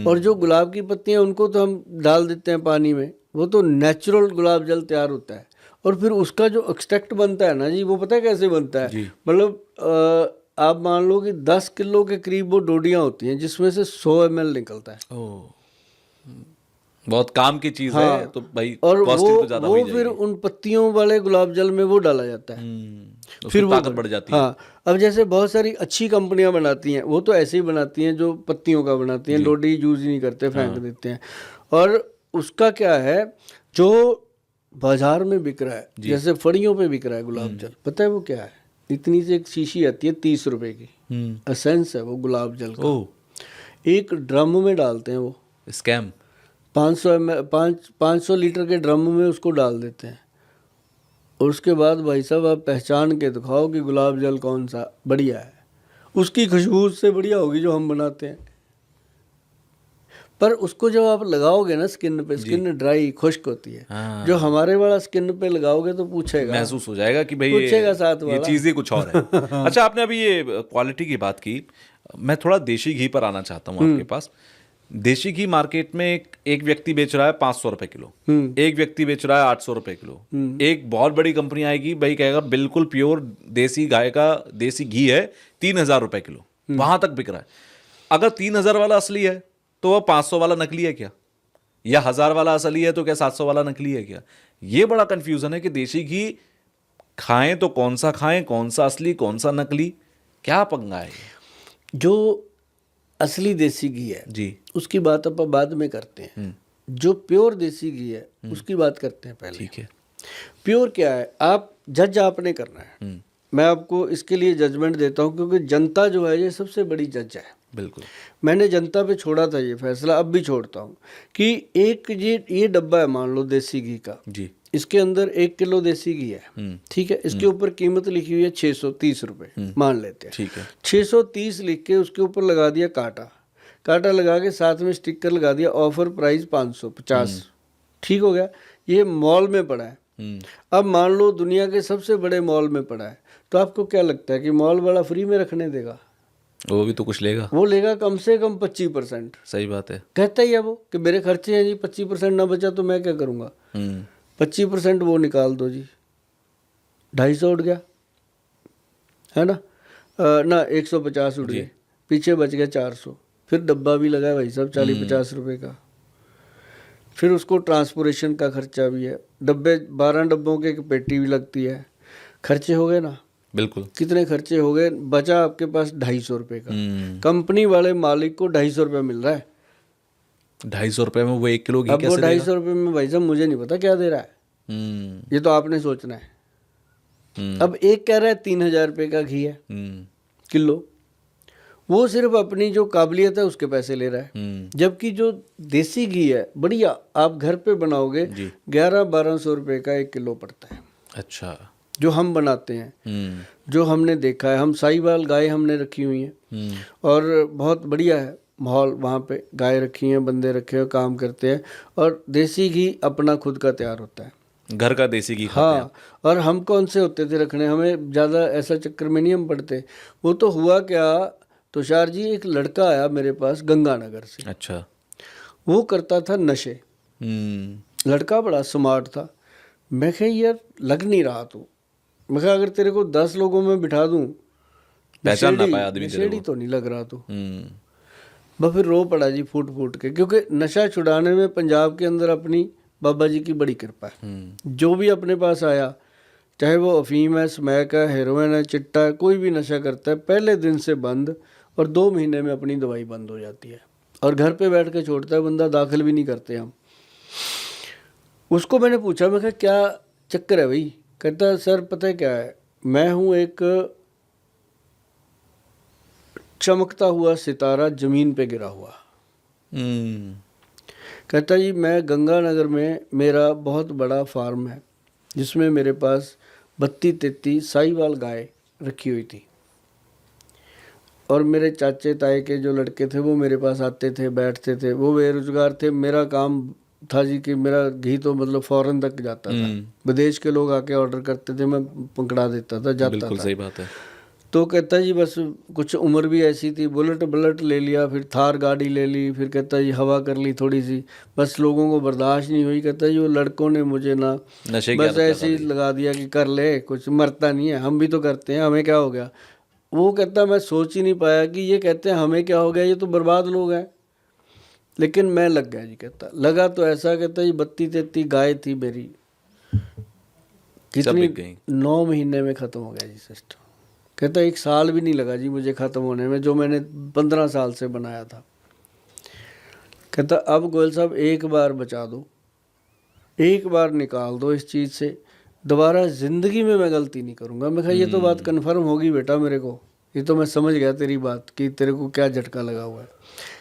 और जो गुलाब की पत्तियां उनको तो हम डाल देते हैं पानी में, वो तो नेचुरल गुलाब जल तैयार होता है। और फिर उसका जो एक्सट्रैक्ट बनता है ना जी, वो पता है कैसे बनता है? जी। मतलब आप मान लो कि 10 किलो के करीब वो डोडियां होती हैं, जिसमें से 100 ml निकलता है। ओह, बहुत काम की चीज हाँ, है, तो भाई और कॉस्टली तो ज्यादा हो ही वो फिर जाएगी। उन पत्तियों वाले गुलाब जल में वो डाला जाता है, उसकी फिर वो ताकत बढ़ जाती है। हाँ, अब जैसे बहुत सारी अच्छी कंपनियां बनाती हैं, वो तो ऐसे ही बनाती हैं, जो पत्तियों का बनाती हैं, डोडी यूज ही नहीं करते, फेंक देते हैं। और उसका क्या है, जो बाजार में बिक रहा है, जैसे फड़ियों पे बिक रहा है गुलाब जल, पता है वो क्या है? इतनी सी एक शीशी आती है 30 रुपए की, एसेंस है वो गुलाब जल का। ओह, एक ड्रम में डालते हैं वो, स्कैम। 500 लीटर के ड्रम में उसको डाल देते हैं। और उसके बाद भाई साहब आप पहचान के दिखाओ कि गुलाब जल कौन सा बढ़िया है। उसकी खुशबू उससे बढ़िया होगी जो हम बनाते हैं। पर उसको जब आप लगाओगे ना स्किन पे, स्किन ड्राई खुश्क होती है। हाँ। जो हमारे वाला स्किन पे लगाओगे तो पूछेगा, महसूस हो जाएगा कि भाई पूछेगा साथ ये वाला। चीज़ ही कुछ और है। अच्छा, आपने अभी ये क्वालिटी की बात की, मैं थोड़ा देशी घी पर आना चाहता हूँ आपके पास। देशी घी मार्केट में एक व्यक्ति बेच रहा है 500 रुपए किलो, एक व्यक्ति बेच रहा है 800 रुपए किलो, एक बहुत बड़ी कंपनी आएगी भाई कहेगा बिल्कुल प्योर देसी गाय का देसी घी है, 3000 रुपए किलो, वहां तक बिक रहा है। अगर 3000 वाला असली है तो वह 500 वाला नकली है क्या? या 1000 वाला असली है तो क्या 700 वाला नकली है क्या? ये बड़ा कंफ्यूजन है कि देशी घी खाएं तो कौन सा खाएं, कौन सा असली कौन सा नकली, क्या पंगा है? जो असली देसी घी है जी, उसकी बात अपन बाद में करते हैं। जो प्योर देसी घी है उसकी बात करते हैं पहले। ठीक है। प्योर क्या है, आप जज आपने करना है। मैं आपको इसके लिए जजमेंट देता हूँ, क्योंकि जनता जो है ये सबसे बड़ी जज है। बिल्कुल। मैंने जनता पे छोड़ा था ये फैसला, अब भी छोड़ता हूँ कि एक ये डब्बा है मान लो देसी घी का जी, इसके अंदर 1 किलो देसी घी है, ठीक है, इसके ऊपर कीमत लिखी हुई है 630 रुपये, मान लेते हैं, ठीक है। 630 लिख के उसके ऊपर लगा दिया कांटा लगा के साथ में स्टिकर लगा दिया, ऑफर प्राइस 550, ठीक हो गया। ये मॉल में पड़ा है। अब मान लो दुनिया के सबसे बड़े मॉल में पड़ा है, तो आपको क्या लगता है कि मॉल वाला फ्री में रखने देगा? वो भी तो कुछ लेगा। वो लेगा कम से कम 25%। सही बात है। कहता ही है वो कि मेरे खर्चे हैं जी, 25% ना बचा तो मैं क्या करूँगा। 25% वो निकाल दो जी, 250 उठ गया, है ना, ना 150 उठ गए, पीछे बच गया 400। फिर डब्बा भी लगा है भाई साहब 40-50 रुपए का, फिर उसको ट्रांसपोर्टेशन का खर्चा भी है, 12 डब्बों के एक पेटी भी लगती है, खर्चे हो गए ना। बिल्कुल। कितने खर्चे हो गए, बचा आपके पास 250 रुपये का। कंपनी वाले मालिक को 250 रुपये मिल रहा है। 250 रुपये में वो 1 किलो घी अब वो कैसे देगा? 250 रुपये में भाई साहब मुझे नहीं पता क्या दे रहा है, ये तो आपने सोचना है। अब एक कह रहा है 3000 रुपये का घी है किलो, वो सिर्फ अपनी जो काबिलियत है उसके पैसे ले रहा है। जबकि जो देसी घी है बढ़िया, आप घर पे बनाओगे 1100-1200 रुपये का 1 किलो पड़ता है। अच्छा। जो हम बनाते हैं, जो हमने देखा है, हम साहिवाल गाय हमने रखी हुई हैं और बहुत बढ़िया है माहौल, वहाँ पे गाय रखी हैं, बंदे रखे हैं, काम करते हैं, और देसी घी अपना खुद का तैयार होता है, घर का देसी घी खाते हैं। हाँ। और हम कौन से होते थे रखने, हमें ज़्यादा ऐसा चक्कर में नहीं हम पड़ते। वो तो हुआ क्या तुषार जी, एक लड़का आया मेरे पास गंगानगर से। अच्छा। वो करता था नशे, लड़का बड़ा स्मार्ट था। मैं कहा यार लग नहीं रहा तू, मैं कहा अगर तेरे को 10 लोगों में बिठा दूं पहचान ना पाया आदमी तेरे नशेड़ी तो नहीं लग रहा तू। बस फिर रो पड़ा जी फूट फूट के, क्योंकि नशा छुड़ाने में पंजाब के अंदर अपनी बाबा जी की बड़ी कृपा है। जो भी अपने पास आया, चाहे वो अफीम है, स्मैक है, हेरोइन है, चिट्टा है, कोई भी नशा करता है, पहले दिन से बंद, और 2 महीने में अपनी दवाई बंद हो जाती है, और घर पे बैठ के छोड़ता है बंदा, दाखिल भी नहीं करते हम। उसको मैंने पूछा, मैं कहा क्या चक्कर है भाई? कहता है सर पता है क्या है, मैं हूँ एक चमकता हुआ सितारा जमीन पे गिरा हुआ। कहता जी मैं गंगानगर में मेरा बहुत बड़ा फार्म है जिसमें मेरे पास 32-33 साहीवाल गाय रखी हुई थी, और मेरे चाचे ताए के जो लड़के थे वो मेरे पास आते थे, बैठते थे, वो बेरोजगार थे। मेरा काम था जी कि मेरा घी तो मतलब फॉरेन तक जाता था, विदेश के लोग आके ऑर्डर करते थे, मैं पकड़ा देता था, जाता बिल्कुल था। सही बात है। तो कहता जी बस कुछ उम्र भी ऐसी थी, बुलेट ले लिया, फिर थार गाड़ी ले ली, फिर कहता जी हवा कर ली थोड़ी सी, बस लोगों को बर्दाश्त नहीं हुई। कहता जी वो लड़कों ने मुझे ना नशे की बस आदत ऐसे ही लगा दी। लगा दिया कि कर ले, कुछ मरता नहीं है, हम भी तो करते हैं, हमें क्या हो गया। वो कहता मैं सोच ही नहीं पाया कि ये कहते हैं हमें क्या हो गया, ये तो बर्बाद लोग हैं, लेकिन मैं लग गया जी। कहता लगा तो ऐसा, कहता जी 32-33 गाय थी मेरी, सब कितनी बिक गई। 9 महीने में ख़त्म हो गया जी सिस्टम। कहता 1 साल भी नहीं लगा जी मुझे ख़त्म होने में, जो मैंने 15 साल से बनाया था। कहता अब गोयल साहब एक बार बचा दो, एक बार निकाल दो इस चीज़ से, दोबारा ज़िंदगी में मैं गलती नहीं करूँगा। मैं कहा ये तो बात कन्फर्म होगी बेटा मेरे को, ये तो मैं समझ गया तेरी बात कि तेरे को क्या झटका लगा हुआ है।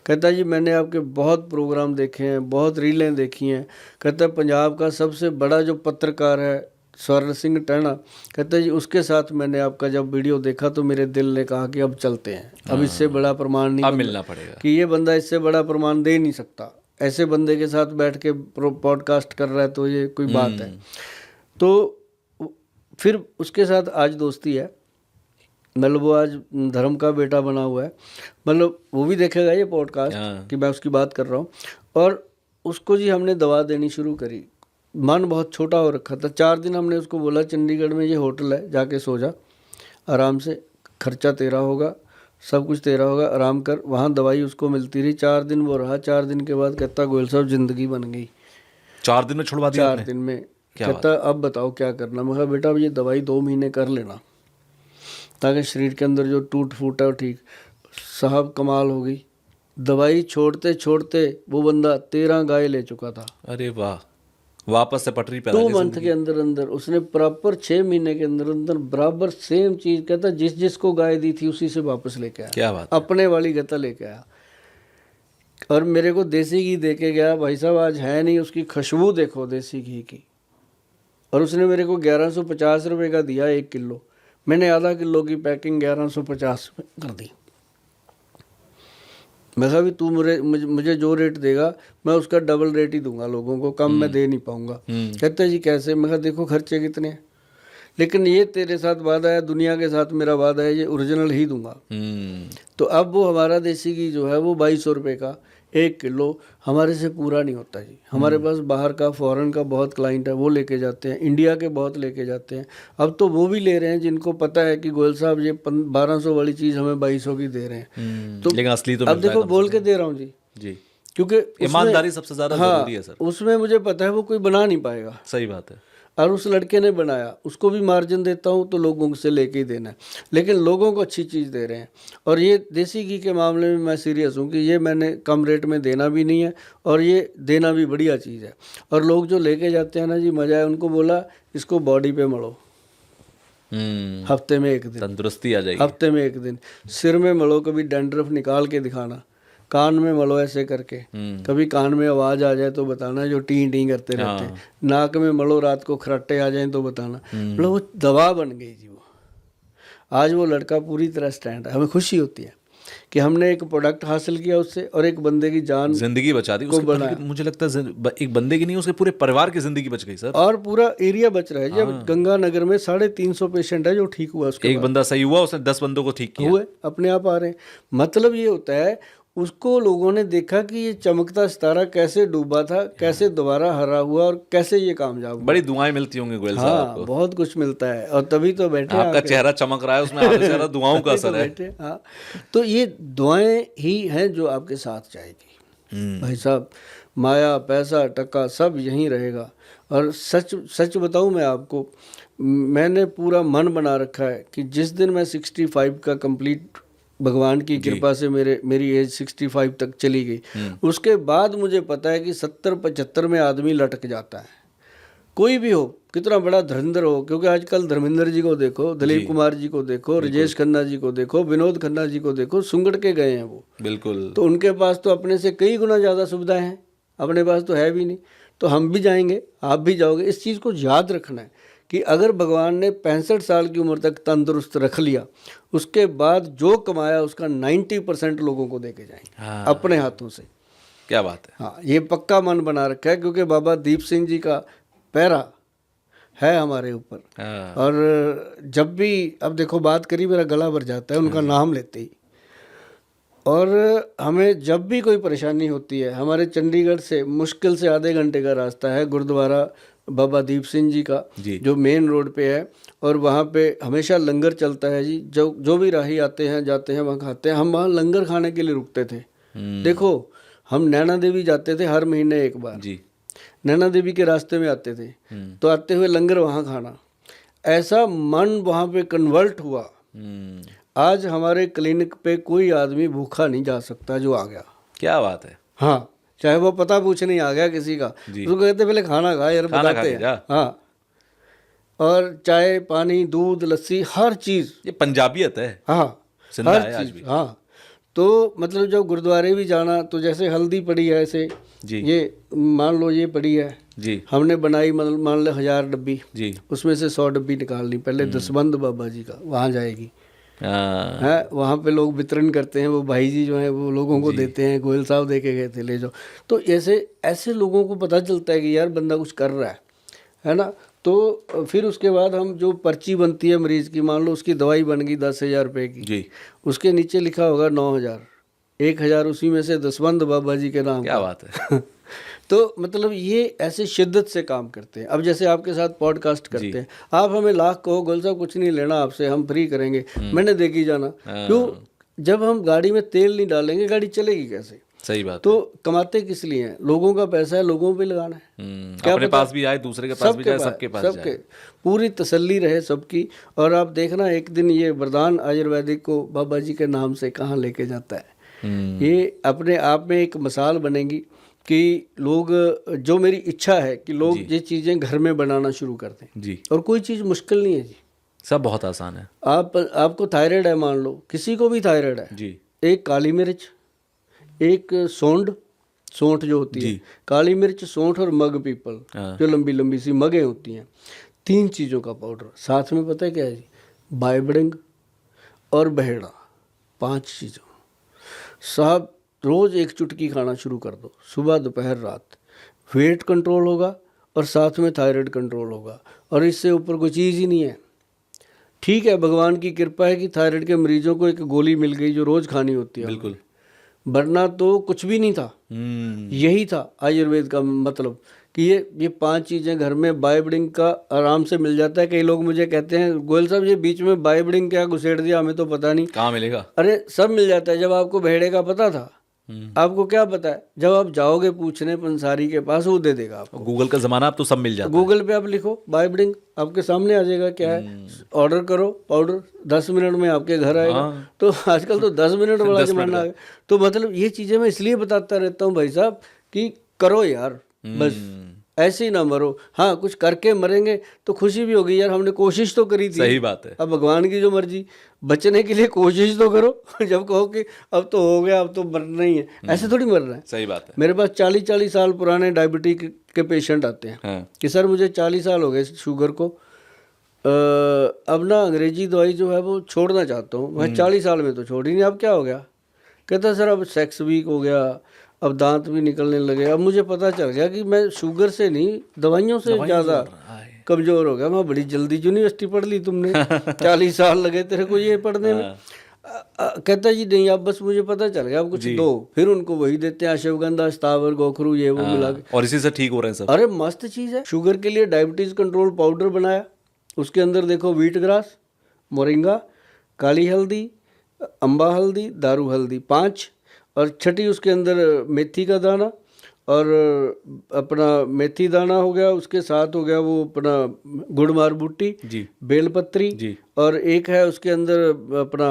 कहता जी मैंने आपके बहुत प्रोग्राम देखे हैं, बहुत रीलें देखी हैं। कहता पंजाब का सबसे बड़ा जो पत्रकार है स्वर्ण सिंह टैना, कहता जी उसके साथ मैंने आपका जब वीडियो देखा तो मेरे दिल ने कहा कि अब चलते हैं, अब इससे बड़ा प्रमाण नहीं, अब मिलना पड़ेगा कि ये बंदा इससे बड़ा प्रमाण दे नहीं सकता, ऐसे बंदे के साथ बैठ के पॉडकास्ट कर रहा है तो ये कोई बात है। तो फिर उसके साथ आज दोस्ती है, मतलब वो आज धर्म का बेटा बना हुआ है, मतलब वो भी देखेगा ये पॉडकास्ट कि मैं उसकी बात कर रहा हूँ। और उसको जी हमने दवा देनी शुरू करी, मन बहुत छोटा हो रखा था। 4 दिन हमने उसको बोला चंडीगढ़ में ये होटल है, जाके सो जा आराम से, खर्चा तेरा होगा, सब कुछ तेरा होगा, आराम कर। वहाँ दवाई उसको मिलती रही। 4 दिन वो रहा। 4 दिन के बाद कहता गोयल साहब ज़िंदगी बन गई। 4 दिन में छुड़वा दिया 4 आपने? दिन में। क्या कहता अब बताओ क्या करना। मैं कहा बेटा अब ये दवाई 2 महीने कर लेना ताकि शरीर के अंदर जो टूट फूट है वो ठीक। साहब कमाल हो गई, दवाई छोड़ते छोड़ते वो बंदा 13 गाय ले चुका था। अरे वाह, वापस से पटरी पे 2 मंथ के अंदर अंदर उसने प्रॉपर 6 महीने के अंदर अंदर बराबर सेम चीज, कहता जिस जिसको गाय दी थी उसी से वापस लेके आया। क्या बात, अपने वाली गता लेके आया। और मेरे को देसी घी दे के गया, भाई साहब आज है नहीं, उसकी खुशबू देखो देसी घी की। और उसने मेरे को 1150 रुपये का दिया 1 किलो। मैंने आधा किलो की पैकिंग 1150 कर दी। मैं कहा भी तू मुझे जो रेट देगा मैं उसका डबल रेट ही दूंगा लोगों को, कम मैं दे नहीं पाऊंगा। कहते जी कैसे? मैं कहा देखो खर्चे कितने हैं, लेकिन ये तेरे साथ वादा है, दुनिया के साथ मेरा वादा है, ये ओरिजिनल ही दूंगा। तो अब वो हमारा देसी घी जो है वो 2200 रुपये का 1 किलो हमारे से पूरा नहीं होता जी। हमारे पास बाहर का फॉरेन का बहुत क्लाइंट है, वो लेके जाते हैं, इंडिया के बहुत लेके जाते हैं। अब तो वो भी ले रहे हैं जिनको पता है कि गोयल साहब ये 1200 वाली चीज़ हमें 2200 की दे रहे हैं। तो लेकिन असली तो अब देखो बोल के दे रहा हूँ जी, क्योंकि ईमानदारी सबसे ज़्यादा जरूरी है सर। उसमें मुझे पता है वो कोई बना नहीं पाएगा। सही बात है। और उस लड़के ने बनाया, उसको भी मार्जिन देता हूँ तो लोगों से लेके ही देना है, लेकिन लोगों को अच्छी चीज़ दे रहे हैं। और ये देसी घी के मामले में मैं सीरियस हूँ कि ये मैंने कम रेट में देना भी नहीं है और ये देना भी बढ़िया चीज़ है। और लोग जो लेके जाते हैं ना जी, मज़ा है। उनको बोला इसको बॉडी पे मलो, हफ्ते में 1 दिन तंदुरुस्ती आ जाएगी। हफ्ते में 1 दिन सिर में मलो, कभी डैंड्रफ निकाल के दिखाना, कान में मलो ऐसे करके, कभी कान में आवाज़ आ जाए तो बताना, जो टी टी करते रहते हैं। नाक में मलो, रात को खराटे आ जाए तो बताना। मतलब वो दवा बन गई जी। वो आज वो लड़का पूरी तरह स्टैंड है। हमें खुशी होती है कि हमने एक प्रोडक्ट हासिल किया उससे और एक बंदे की जान, जिंदगी बचा दी उसकी। मुझे लगता है एक बंदे की नहीं, उसके पूरे परिवार की जिंदगी बच गई सर। और पूरा एरिया बच रहा है। जब गंगानगर में 350 पेशेंट है जो ठीक हुआ, उसके एक बंदा सही हुआ, उसने 10 बंदों को ठीक किया, हुए अपने आप आ रहे हैं। मतलब ये होता है उसको लोगों ने देखा कि ये चमकता सितारा कैसे डूबा था, कैसे दोबारा हरा हुआ और कैसे ये कामयाब हुआ। बड़ी दुआएं मिलती होंगी गोयल साहब आपको। बहुत कुछ मिलता है और तभी तो बैठे आपका चेहरा चमक रहा है, उसमें आपका चेहरा दुआओं का असर है। हाँ, तो ये दुआएं ही हैं जो आपके साथ जाएगी भाई साहब। माया पैसा टका सब यहीं रहेगा। और सच बताऊं मैं आपको, मैंने पूरा मन बना रखा है कि जिस दिन मैं 65 का कंप्लीट, भगवान की कृपा से मेरी एज 65 तक चली गई, उसके बाद मुझे पता है कि 70-75 में आदमी लटक जाता है। कोई भी हो, कितना बड़ा धुरंधर हो, क्योंकि आजकल धर्मेंद्र जी को देखो, दिलीप कुमार जी को देखो, राजेश खन्ना जी को देखो, विनोद खन्ना जी को देखो, सुंगड़ के गए हैं वो। बिल्कुल। तो उनके पास तो अपने से कई गुना ज़्यादा सुविधाएं हैं, अपने पास तो है भी नहीं। तो हम भी जाएंगे, आप भी जाओगे। इस चीज़ को याद रखना है कि अगर भगवान ने 65 साल की उम्र तक तंदुरुस्त रख लिया, उसके बाद जो कमाया उसका 90% लोगों को दे के जाएंगे। हाँ। अपने हाथों से। क्या बात है। हाँ, ये पक्का मन बना रखा है, क्योंकि बाबा दीप सिंह जी का पैरा है हमारे ऊपर। हाँ। और जब भी, अब देखो बात करी मेरा गला भर जाता है उनका नाम लेते ही। और हमें जब भी कोई परेशानी होती है, हमारे चंडीगढ़ से मुश्किल से आधे घंटे का रास्ता है गुरुद्वारा बाबा दीप सिंह जी का, जो मेन रोड पे है। और वहाँ पे हमेशा लंगर चलता है जी। जो भी राही आते हैं जाते हैं वहाँ खाते हैं। हम वहाँ लंगर खाने के लिए रुकते थे। देखो, हम नैना देवी जाते थे हर महीने एक बार जी। नैना देवी के रास्ते में आते थे, तो आते हुए लंगर वहाँ खाना, ऐसा मन वहाँ पे कन्वर्ट हुआ। आज हमारे क्लिनिक पे कोई आदमी भूखा नहीं जा सकता जो आ गया। क्या बात है। हाँ, चाहे वो पता पूछने आ गया किसी का, उसको कहते पहले खाना खा यार, खाना बताते खा के हैं। हाँ, और चाय पानी दूध लस्सी हर चीज़। ये पंजाबियत है। हाँ, जिंदा हर है आज चीज़। भी। हाँ, तो मतलब जब गुरुद्वारे भी जाना, तो जैसे हल्दी पड़ी है ऐसे जी। ये मान लो ये पड़ी है जी। हमने बनाई, मतलब मान लो 1000 डब्बी, जी। उसमें से 100 डब्बी निकालनी पहले दसबंद बाबा जी का, वहाँ जाएगी। हाँ। है, वहाँ पे लोग वितरण करते हैं, वो भाई जी जो हैं वो लोगों को देते हैं। गोयल साहब दे के गए थे, ले जाओ। तो ऐसे लोगों को पता चलता है कि यार बंदा कुछ कर रहा है ना। तो फिर उसके बाद हम, जो पर्ची बनती है मरीज की, मान लो उसकी दवाई बन गई 10,000 रुपये की जी। उसके नीचे लिखा होगा 9,000, 1,000 उसी में से दसबंद बाबा जी के नाम क्या का। बात है। तो मतलब ये ऐसे शिद्दत से काम करते हैं। अब जैसे आपके साथ पॉडकास्ट करते हैं, आप हमें लाख कहो, गोल साहब कुछ नहीं लेना आपसे, हम फ्री करेंगे, मैंने देखी जाना। क्यों? जब हम गाड़ी में तेल नहीं डालेंगे गाड़ी चलेगी कैसे? सही बात। तो कमाते किस लिए हैं? लोगों का पैसा है, लोगों पे लगाना है। क्या अपने पता? पास भी आए, दूसरे के पास भी जाए, सबके पास सबके जाए। पूरी तसल्ली रहे सबकी। और आप देखना एक दिन ये वरदान आयुर्वेदिक को बाबा जी के नाम से कहाँ लेके जाता है। ये अपने आप में एक मिसाल बनेगी कि लोग, जो मेरी इच्छा है कि लोग ये चीज़ें घर में बनाना शुरू कर दें जी। और कोई चीज़ मुश्किल नहीं है जी, सब बहुत आसान है। आपको थायराइड है, मान लो किसी को भी थायराइड है जी। एक काली मिर्च, एक सौंठ जो होती है, काली मिर्च, सौंठ और मग पीपल, जो लंबी लंबी सी मगें होती हैं, 3 चीज़ों का पाउडर साथ में। पता है क्या है जी? बाइबडिंग और बहेड़ा, 5 चीज़ों। साहब रोज़ एक चुटकी खाना शुरू कर दो, सुबह दोपहर रात। वेट कंट्रोल होगा और साथ में थायराइड कंट्रोल होगा, और इससे ऊपर कोई चीज़ ही नहीं है। ठीक है, भगवान की कृपा है कि थायराइड के मरीजों को एक गोली मिल गई जो रोज़ खानी होती है। बिल्कुल। वरना तो कुछ भी नहीं था। यही था आयुर्वेद का मतलब कि ये 5 चीज़ें घर में बाइबडिंग का आराम से मिल जाता है। कई लोग मुझे कहते हैं, गोयल साहब ये बीच में बाइबडिंग क्या घुसेड़ दिया, हमें तो पता नहीं। कहाँ मिलेगा? अरे सब मिल जाता है। जब आपको भेड़े का पता था, आपको क्या पता है? जब आप जाओगे पूछने पंसारी के पास, वो दे देगा आपको। गूगल का जमाना, अब तो सब मिल जाता है। गूगल पे आप लिखो बाइबडिंग, आपके सामने आ जाएगा क्या है। ऑर्डर करो पाउडर, 10 मिनट में आपके घर आएगा। तो आजकल तो 10 मिनट वाला जमाना आ गया। तो मतलब ये चीज़ें मैं इसलिए बताता रहता हूँ भाई साहब कि करो यार, बस ऐसे ही ना मरो। हाँ, कुछ करके मरेंगे तो खुशी भी होगी यार, हमने कोशिश तो करी थी। सही बात है। अब भगवान की जो मर्जी, बचने के लिए कोशिश तो करो। जब कहो कि अब तो हो गया, अब तो मरना ही है, ऐसे थोड़ी मरना है। सही बात है। मेरे पास 40-40 साल पुराने डायबिटीज के पेशेंट आते हैं कि सर मुझे 40 साल हो गए शुगर को, अब ना अंग्रेजी दवाई जो है वो छोड़ना चाहता हूँ। मैं 40 साल में तो छोड़ ही नहीं, अब क्या हो गया? कहता सर अब सेक्स वीक हो गया, अब दांत भी निकलने लगे, अब मुझे पता चल गया कि मैं शुगर से नहीं दवाइयों से ज़्यादा कमज़ोर हो गया। मैं बड़ी जल्दी यूनिवर्सिटी पढ़ ली तुमने, 40 साल लगे तेरे को ये पढ़ने में। कहता जी नहीं, अब बस मुझे पता चल गया, अब कुछ दो। फिर उनको वही देते हैं, अश्वगंधा, स्थावर, गोखरू, ये वो मिला के, और इसी से ठीक हो रहे हैं सब। अरे मस्त चीज़ है। शुगर के लिए डायबिटीज़ कंट्रोल पाउडर बनाया, उसके अंदर देखो व्हीट ग्रास, मोरिंगा, काली हल्दी, अम्बा हल्दी, दारू हल्दी 5, और छठी उसके अंदर मेथी का दाना, और अपना मेथी दाना हो गया, उसके साथ हो गया वो अपना गुड़मार बूटी जी, बेलपत्री जी, और एक है उसके अंदर अपना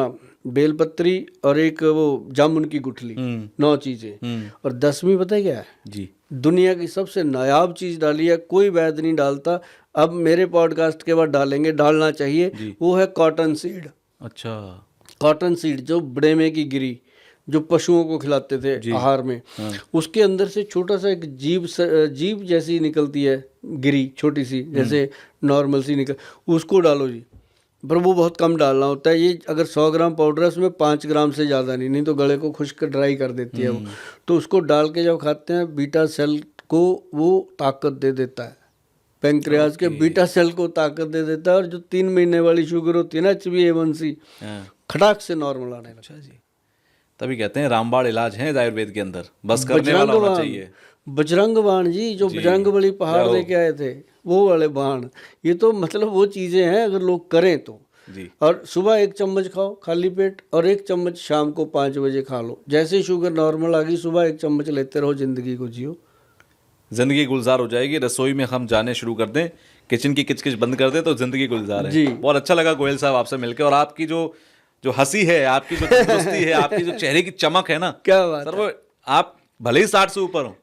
बेलपत्री और एक वो जामुन की गुठली, 9 चीज़ें। और 10वीं पता है क्या है जी? दुनिया की सबसे नायाब चीज़ डाली है, कोई वैद्य नहीं डालता। अब मेरे पॉडकास्ट के बाद डालेंगे, डालना चाहिए। वो है कॉटन सीड। अच्छा। कॉटन सीड जो बड़ेमे की गिरी, जो पशुओं को खिलाते थे आहार में, उसके अंदर से छोटा सा एक जीभ जैसी निकलती है गिरी, छोटी सी, जैसे नॉर्मल सी निकल, उसको डालो जी। पर वो बहुत कम डालना होता है। ये अगर 100 ग्राम पाउडर है उसमें 5 ग्राम से ज़्यादा नहीं तो गले को खुश्क ड्राई कर देती है वो। तो उसको डाल के जब खाते हैं, बीटा सेल को वो ताकत दे देता है, पेंक्रियाज के बीटा सेल को ताकत दे देता है, और जो 3 महीने वाली शुगर होती है ना, HbA1c, खटाक से नॉर्मल आने लगता है जी। तभी कहते हैं रामबाण इलाज है आयुर्वेद के अंदर, बस करने वाला होना चाहिए। बजरंग बाण जी, जो बजरंग बली पहाड़ लेके आए थे, वो वाले बाण। ये तो मतलब वो चीज़ें हैं, अगर लोग करें तो जी। और सुबह 1 चम्मच खाओ खाली पेट, और 1 चम्मच शाम को 5 बजे खा लो। जैसे ही शुगर नॉर्मल आ गई, सुबह 1 चम्मच लेते रहो, ज़िंदगी को जियो, जिंदगी गुलजार हो जाएगी। रसोई में हम जाने शुरू कर दें, किचन की किचकिच बंद कर दें, तो जिंदगी गुलजार है जी। बहुत अच्छा लगा गोयल साहब आपसे मिलकर, और आपकी जो हंसी है, आपकी जो तंदुरुस्ती है, आपकी जो चेहरे की चमक है ना, क्या बात सर, वो आप भले ही 60 से ऊपर हो,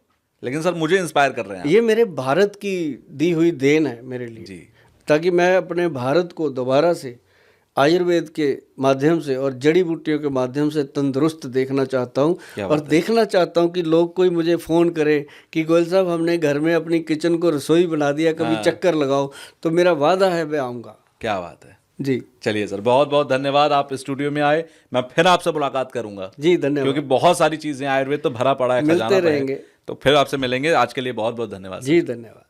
लेकिन सर मुझे इंस्पायर कर रहे हैं। ये मेरे भारत की दी हुई देन है मेरे लिए जी, ताकि मैं अपने भारत को दोबारा से आयुर्वेद के माध्यम से और जड़ी बूटियों के माध्यम से तंदुरुस्त देखना चाहता हूँ। और देखना चाहता हूँ कि लोग कोई मुझे फ़ोन करे कि गोयल साहब हमने घर में अपनी किचन को रसोई बना दिया, कभी चक्कर लगाओ। तो मेरा वादा है, मैं आऊँगा। क्या बात है जी। चलिए सर, बहुत बहुत धन्यवाद, आप स्टूडियो में आए। मैं फिर आपसे मुलाकात करूंगा जी। धन्यवाद। क्योंकि बहुत सारी चीज़ें, आयुर्वेद तो भरा पड़ा है, मिलते रहेंगे, तो फिर आपसे मिलेंगे। आज के लिए बहुत बहुत धन्यवाद जी। धन्यवाद।